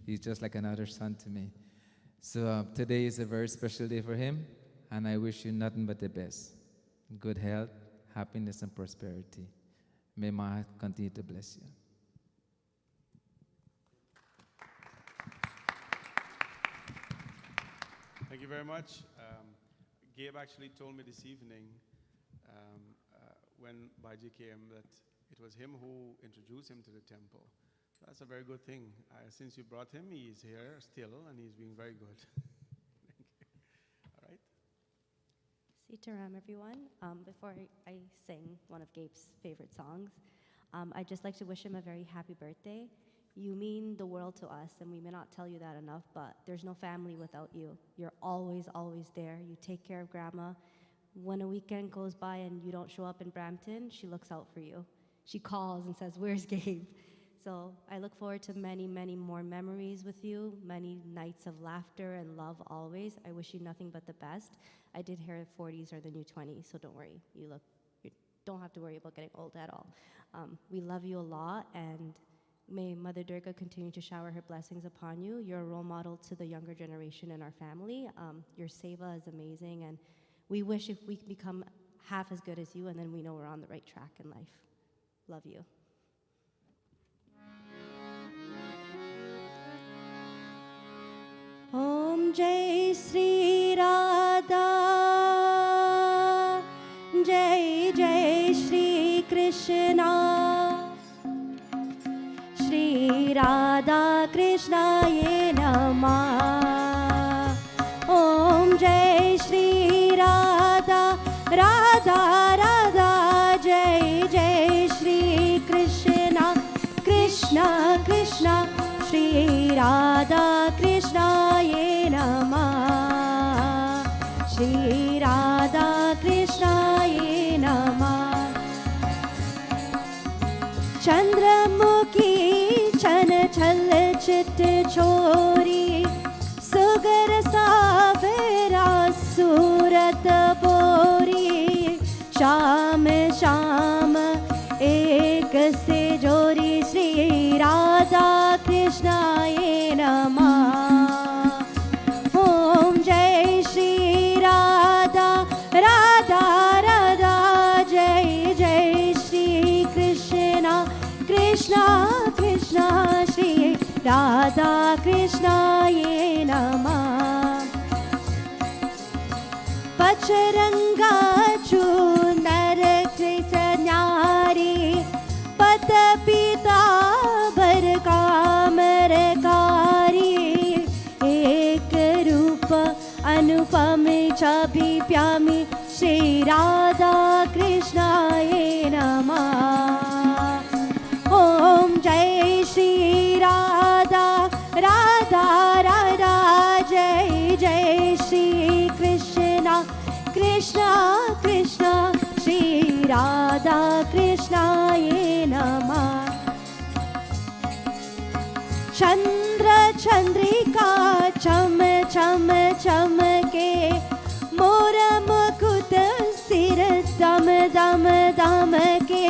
He's just like another son to me. So today is a very special day for him, and I wish you nothing but the best. Good health, happiness, and prosperity. May my heart continue to bless you.
Thank you very much. Gabe actually told me this evening when Baji came that it was him who introduced him to the temple. So that's a very good thing. Since you brought him, he is here still and he's being very good. Thank you. All right.
Sitaram, everyone. Before I sing one of Gabe's favorite songs, I'd just like to wish him a very happy birthday. You mean the world to us, and we may not tell you that enough, but there's no family without you. You're always, always there. You take care of Grandma. When a weekend goes by and you don't show up in Brampton, she looks out for you. She calls and says, "Where's Gabe?" So I look forward to many, many more memories with you, many nights of laughter and love always. I wish you nothing but the best. I did hear 40s are the new 20s, so don't worry. You don't have to worry about getting old at all. We love you a lot, and may Mother Durga continue to shower her blessings upon you. You're a role model to the younger generation in our family. Your seva is amazing, and we wish if we could become half as good as you, and then we know we're on the right track in life. Love you. Om Jai Sri Radha, Jai Jai Shri Krishna, Shri Radha Krishna Ye Namah. Om Jai Shri Radha, Radha Radha, Jai Jai Shri Krishna, Krishna Krishna, Shri Radha Krishna Ye Namah. Shri Radha Krishna Ye Namah. Chandramukhi Chan Chal Chit Chori, Sugar Savera Surat Bori, Sham Sham Ek Se Jori, Shri Radha Krishna Ye Namah. Om Jai Shri Radha, Radha Radha, Jai Jai Shri Krishna, Krishna Krishna, Shri Radha Krishna Ye Namah. Pacharanga Chunar Krishnari, Pata Pita Bar Kamar Kari, Ek Rupa Anupam Chabi Pyami, Shri Radha Krishna Ye Namah. Om Jai Shri Radha, Radha Radha, Jai Jai Shri Krishna, Krishna चम चम के मोर मुकुट सिर दम दम दम के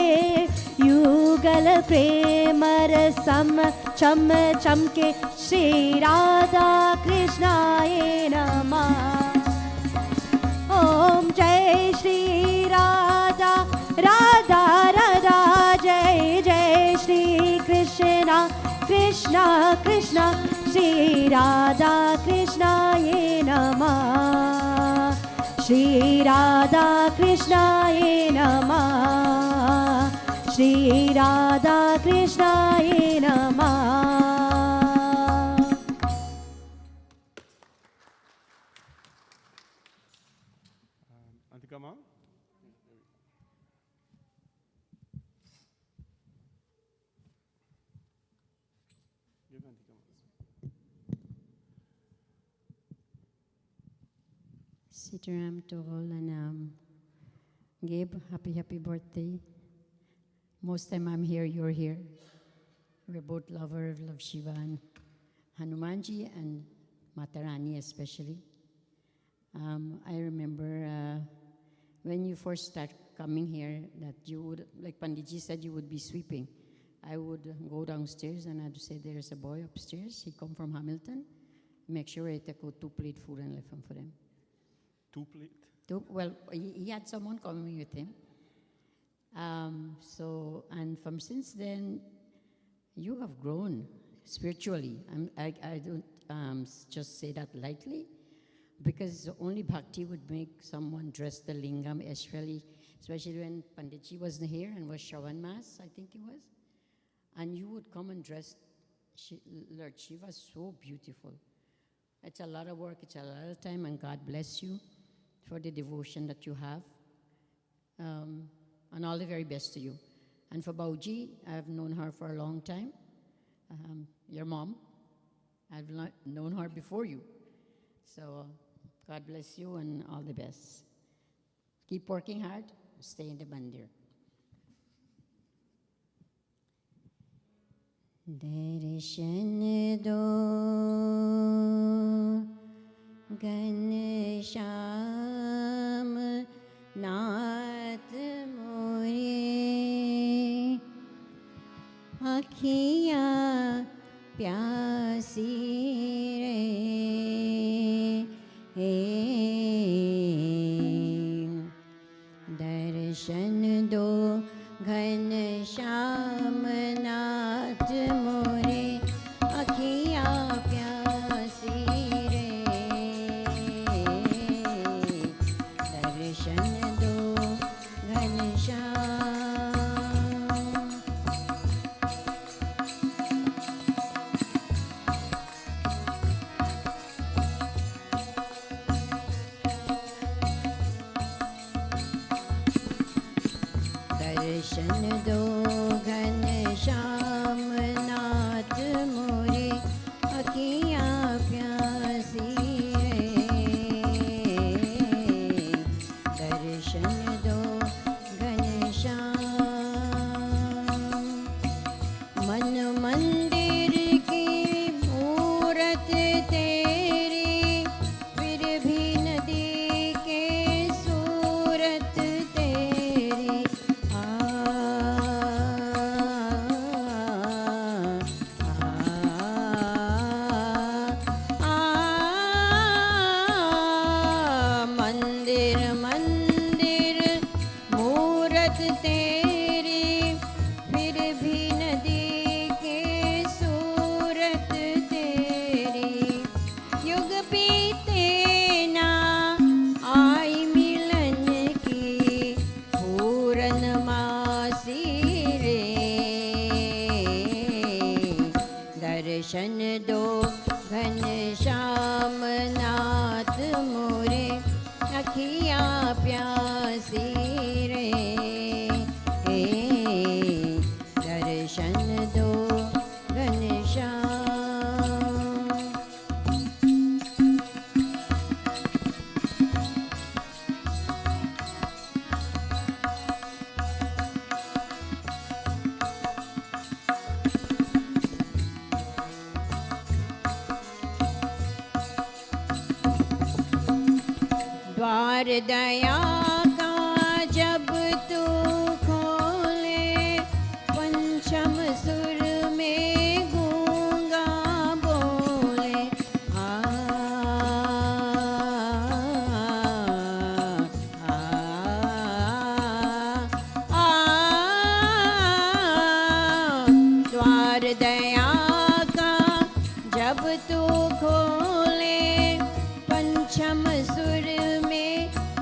युगल प्रेम रसम चम चम के श्री राधा कृष्णाय नमः। ओम जय श्री राधा राधा राधा जय जय श्री कृष्णा कृष्णा कृष्णा श्री राधा कृष्णाय नमः। श्री राधा कृष्णाय नमः। श्री राधा कृष्णाय नमः।
Antika Ma? Give Antika Ma.
Sitaram to all and Gabe, happy birthday. Most time I'm here, you're here. We're both lovers of Lord Shiva and Hanumanji and Matarani especially. I remember when you first start coming here that you would, like Panditji said, you would be sweeping. I would go downstairs and I'd say, there's a boy upstairs. He come from Hamilton. Make sure I take out 2 plate food and left him for them.
2 plate?
Well, he had someone coming with him. And from since then, you have grown spiritually. I don't just say that lightly, because only bhakti would make someone dress the lingam, especially when Panditji wasn't here and was Shravan Mass, I think it was. And you would come and dress Lord Shiva so beautiful. It's a lot of work, it's a lot of time, and God bless you for the devotion that you have. And all the very best to you. And for Bauji, I've known her for a long time. Your mom, I've known her before you. So God bless you and all the best. Keep working hard, stay in the mandir. Darshan do Ganesham नाथ मोरे आँखियाँ प्यासी रे दर्शन दो घनश्याम नाथ मोरे आँखियाँ प्यासी रे दर्शन दर्शन दो घनश्याम नाथ मोरे अखियाँ प्यासी रे दर्शन दो घनश्याम मन मंदिर की मूरत तेरी फिर भी नदी के सूरत तेरी द्वार दया का जब तू खोले, पंचम सुर में गूंगा बोले। आ, आ, आ, द्वार दया का जब तू खोले, पंचम सुर में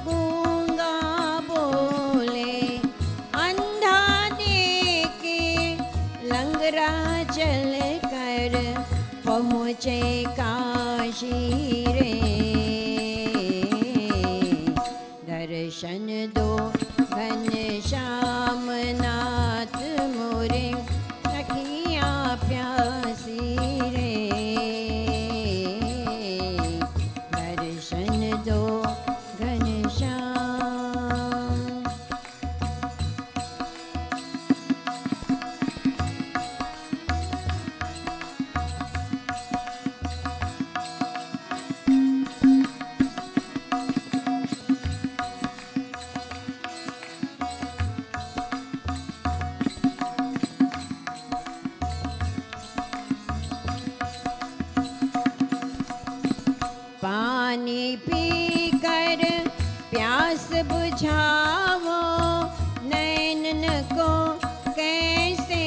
गूंगा बोले। अंधा देके लंगड़ा चल कर पहुँचे काशी रे। दर्शन दो घनश्याम नाथ मोरे, अखियाँ प्यासी रे। दर्शन दो घनश्याम। पानी पी कर प्यास बुझाओ, नैनन को कैसे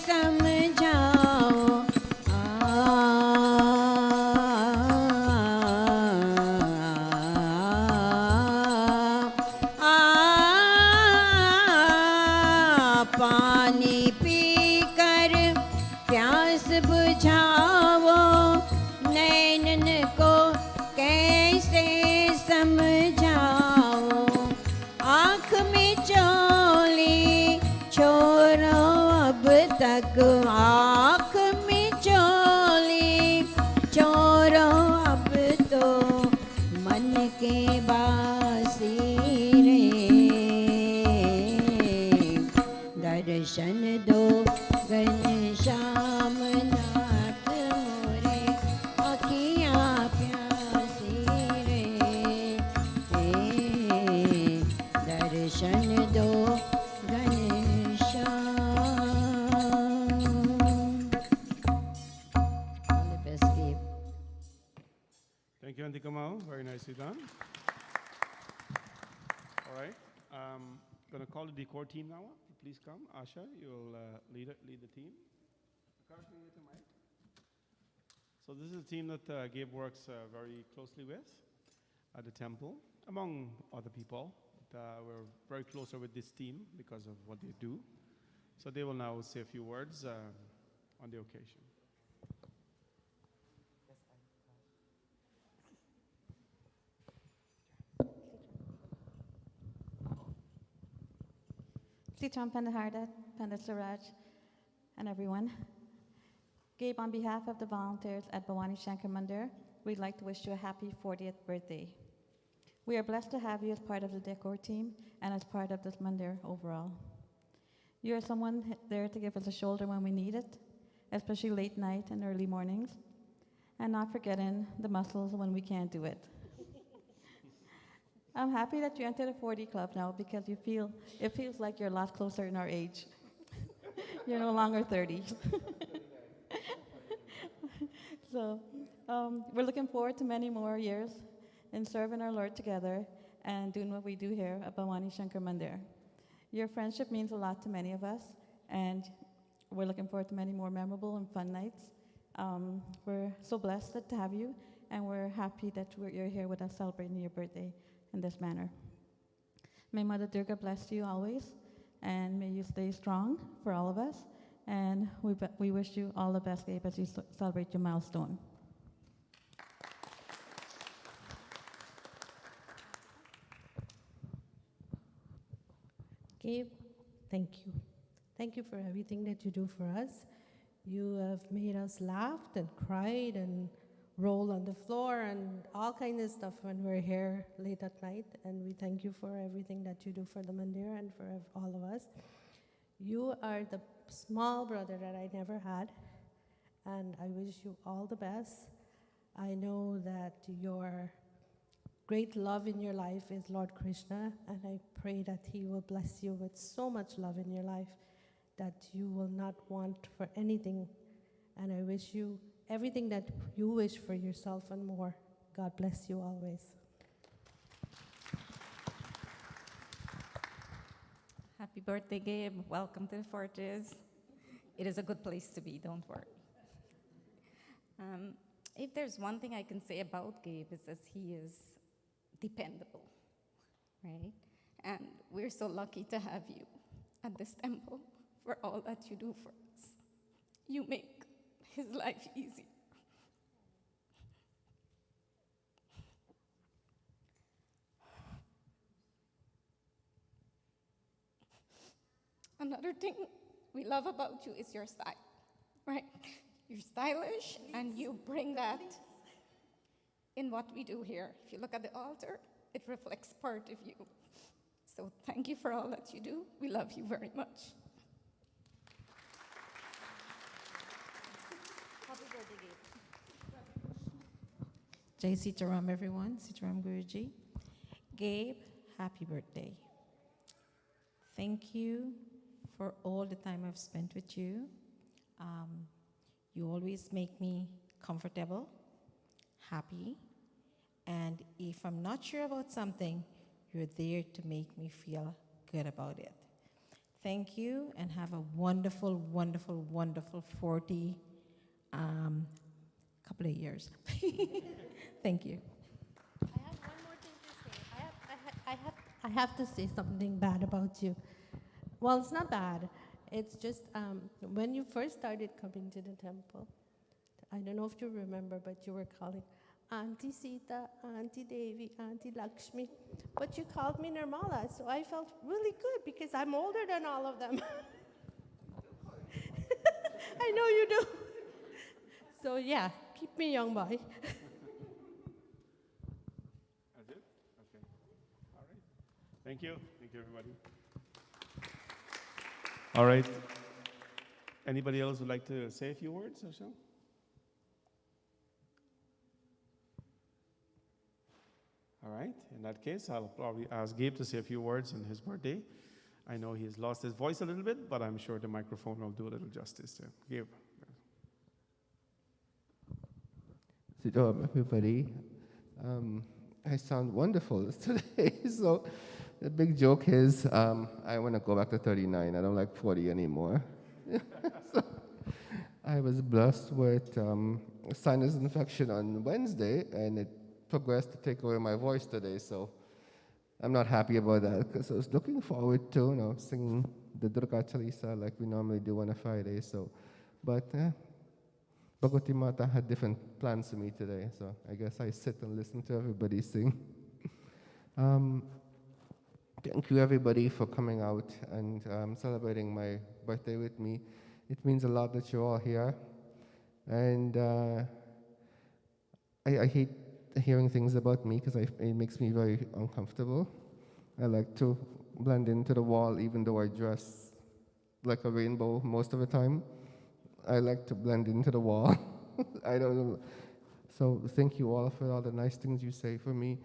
समझाओ। पानी पी कर प्यास बुझाओ, नैनन को कैसे समझाओ। आँख में चोली छोड़ो अब तक, आँख में चोली छोड़ो अब तो मन के बासी रे। दर्शन दो घनश्याम नाथ मोरे, अखियाँ प्यासी रे। दर्शन दो Ghanshyam. All the best, Gabe.
Thank you, Auntie Kamau. Very nicely done. All right. Going to call the decor team now. Please come. Asha, you'll lead the team. So this is a team that Gabe works very closely with at the temple, among other people. But, we're very closer with this team because of what they do. So they will now say a few words on the occasion.
Sitram Pandaharda, Pandit Suraj, and everyone. Gabe, on behalf of the volunteers at Bhavani Shankar Mandir, we'd like to wish you a happy 40th birthday. We are blessed to have you as part of the decor team and as part of this Mandir overall. You are someone there to give us a shoulder when we need it, especially late night and early mornings, and not forgetting the muscles when we can't do it. I'm happy that you entered the 40 club now because it feels like you're a lot closer in our age. You're no longer 30. So we're looking forward to many more years in serving our Lord together and doing what we do here at Bhavani Shankar Mandir. Your friendship means a lot to many of us, and we're looking forward to many more memorable and fun nights. We're so blessed to have you, and we're happy that you're here with us celebrating your birthday in this manner. May Mother Durga bless you always, and may you stay strong for all of us. And we wish you all the best, Gabe, as you celebrate your milestone.
Gabe, thank you. Thank you for everything that you do for us. You have made us laugh and cried and roll on the floor and all kinds of stuff when we're here late at night. And we thank you for everything that you do for the Mandir and for all of us. You are the small brother that I never had, and I wish you all the best. I know that your great love in your life is Lord Krishna, and I pray that he will bless you with so much love in your life that you will not want for anything. And I wish you everything that you wish for yourself and more. God bless you always.
Happy birthday, Gabe. Welcome to the Forges. It is a good place to be, don't worry. If there's one thing I can say about Gabe, is that he is dependable, right? And we're so lucky to have you at this temple for all that you do for us. You make his life easy. Another thing we love about you is your style, right? You're stylish, and you bring that in what we do here. If you look at the altar, it reflects part of you. So thank you for all that you do. We love you very much.
Happy birthday, Gabe.
Jai Sitaram, everyone. Sitaram Guruji. Gabe, happy birthday. Thank you for all the time I've spent with you. You always make me comfortable, happy, and if I'm not sure about something, you're there to make me feel good about it. Thank you, and have a wonderful, wonderful, wonderful 40 couple of years. Thank you.
I have one more thing to say. I have to say something bad about you. Well, it's not bad. It's just when you first started coming to the temple, I don't know if you remember, but you were calling Auntie Sita, Auntie Devi, Auntie Lakshmi. But you called me Nirmala, so I felt really good because I'm older than all of them. I know you do. So yeah, keep me young, boy.
That's it? Okay. All right. Thank you. Thank you, everybody. All right. Anybody else would like to say a few words or so? All right. In that case, I'll probably ask Gabe to say a few words on his birthday. I know he's lost his voice a little bit, but I'm sure the microphone will do a little justice to Gabe.
Hello, everybody. I sound wonderful today. So the big joke is I want to go back to 39. I don't like 40 anymore. So I was blessed with sinus infection on Wednesday, and it progressed to take away my voice today. So I'm not happy about that, because I was looking forward to singing the Durga Chalisa like we normally do on a Friday. So, but Bhagavati Mata had different plans for me today, so I guess I sit and listen to everybody sing. Thank you, everybody, for coming out and celebrating my birthday with me. It means a lot that you're all here. And I hate hearing things about me because it makes me very uncomfortable. I like to blend into the wall, even though I dress like a rainbow most of the time. I like to blend into the wall. I don't know. So thank you all for all the nice things you say for me.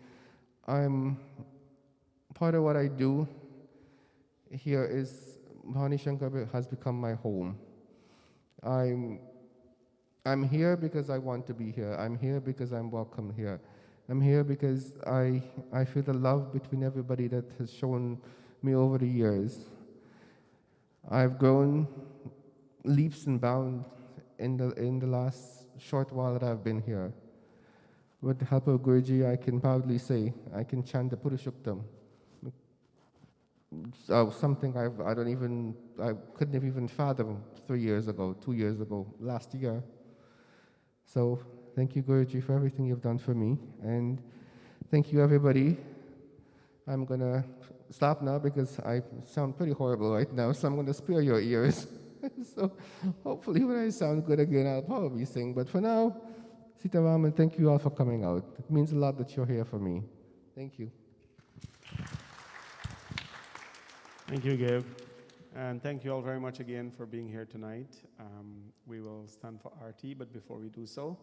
Part of what I do here is Bhavani Shankar has become my home. I'm here because I want to be here. I'm here because I'm welcome here. I'm here because I feel the love between everybody that has shown me over the years. I've grown leaps and bounds in the last short while that I've been here. With the help of Guruji, I can proudly say I can chant the Purushottam. Something I couldn't have even fathom 3 years ago, 2 years ago, last year. So thank you, Guruji, for everything you've done for me, and thank you, everybody. I'm gonna stop now because I sound pretty horrible right now, so I'm gonna spare your ears. So hopefully when I sound good again, I'll probably sing. But for now, Sitaram, and thank you all for coming out. It means a lot that you're here for me. Thank you.
Thank you, Gabe. And thank you all very much again for being here tonight. We will stand for arti, but before we do so,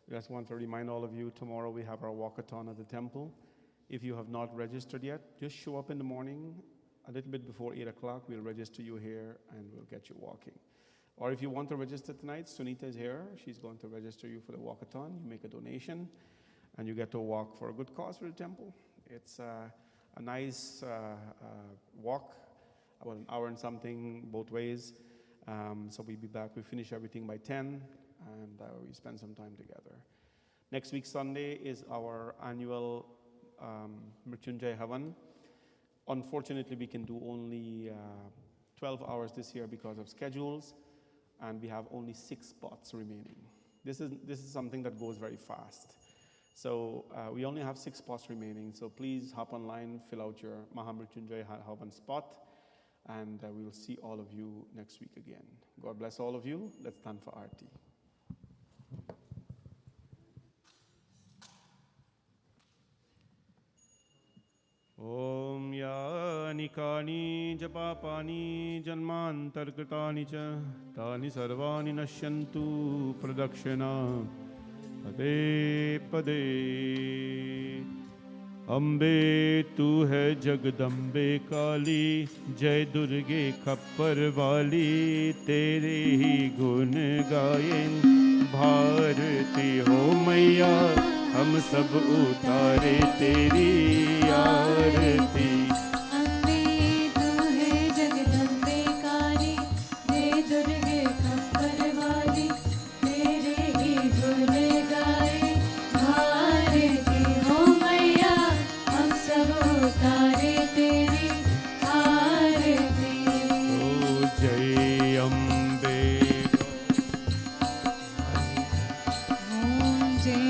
I just want to remind all of you, tomorrow we have our walkathon at the temple. If you have not registered yet, just show up in the morning a little bit before 8 o'clock. We'll register you here and we'll get you walking. Or if you want to register tonight, Sunita is here. She's going to register you for the walkathon. You make a donation and you get to walk for a good cause for the temple. It's a nice walk, about an hour and something both ways. So we'll be back. We finish everything by 10 and we spend some time together. Next week, Sunday, is our annual Mrityunjay Havan. Unfortunately, we can do only 12 hours this year because of schedules, and we have only 6 spots remaining. This is something that goes very fast. So we only have 6 spots remaining, so please hop online, fill out your Mahamrityunjay Havan spot, and we will see all of you next week again. God bless all of you. Let's stand for arti. Om yani kani japapani janmantarkritani cha tani sarvani nashyantu pradakshina pade pade. Ambe tu hai jagdambe kali, jai durge khappar wali, tere hi gun gayen bharti ho maiya. हम सब उतारे तेरी आरती।
अम्बे तू है जगदम्बे काली, जय दुर्गे खप्पर वाली, तेरे ही गुण गाए भारती हो मैया। हम सब उतारे तेरी आरती।
ओ जय अम्बे।
ओम जय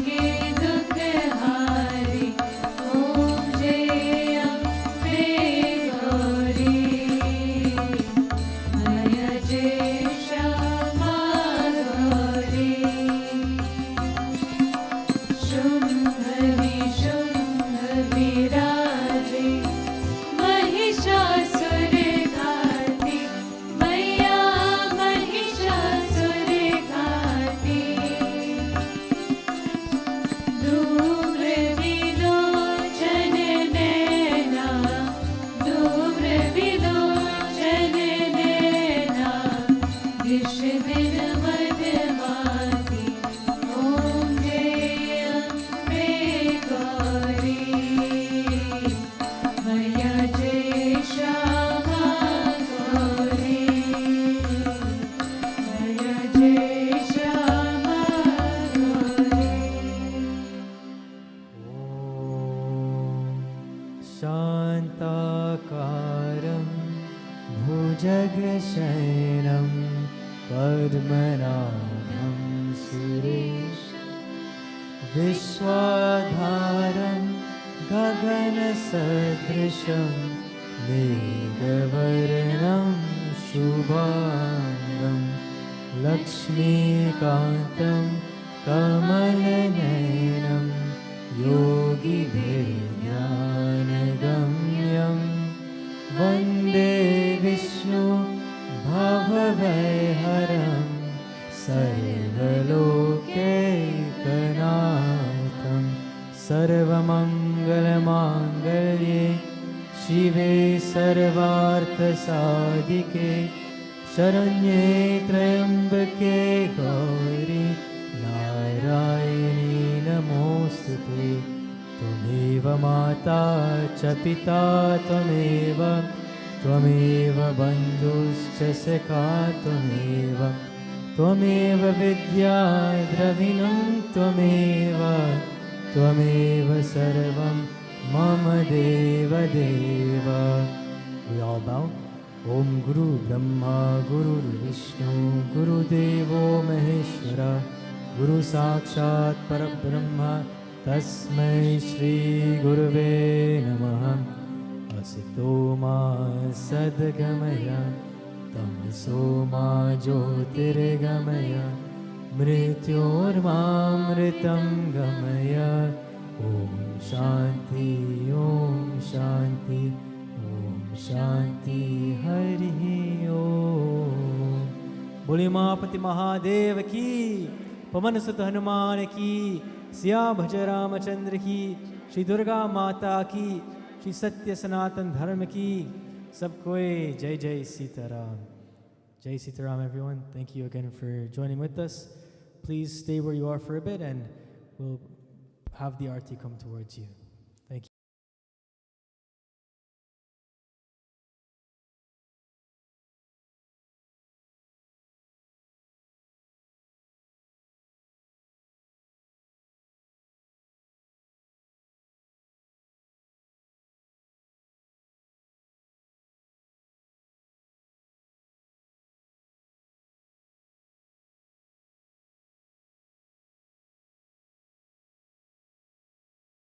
के
शान्ताकारं भुजगशयनं पद्मनाभं सुरेशं विश्वाधारं गगनसदृशं मेघवर्णं शुभाङ्गं लक्ष्मीकान्तं कमलनयनं योगिभिर्ज्ञानगम्यं वन्दे विष्णु भवभयहरं सर्वलोकैकनाथं सर्वमङ्गलमाङ्गल्ये शिवे सर्वार्थसाधिके शरण्ये त्र्यम्बके गौरी नारायणी नमोऽस्तुते त्वमेव माता च पिता त्वमेव बन्धुश्च सखा त्वमेव विद्या द्रविणं त्वमेव सर्वं मम देवदेव. We all bow. Om Guru Brahma Guru Vishnu Gurudevo Maheshwara Guru Sakshat Parabrahma Tasmai Shri Gurave Namaha. Asito ma sadgamaya tamaso ma jyotirgamaya mrityormamritam gamaya. Om Shanti Om Shanti Om Shanti Hari Om. बोले मापति महादेव की, पवन सुत हनुमान की, सिया भज रामचंद्र की, श्री दुर्गा माता की, श्री सत्य सनातन धर्म की. सबको जय जय Sitaram. Jai Sitaram, everyone. Thank you again for joining with us. Please stay where you are for a bit and we'll have the arti come towards you.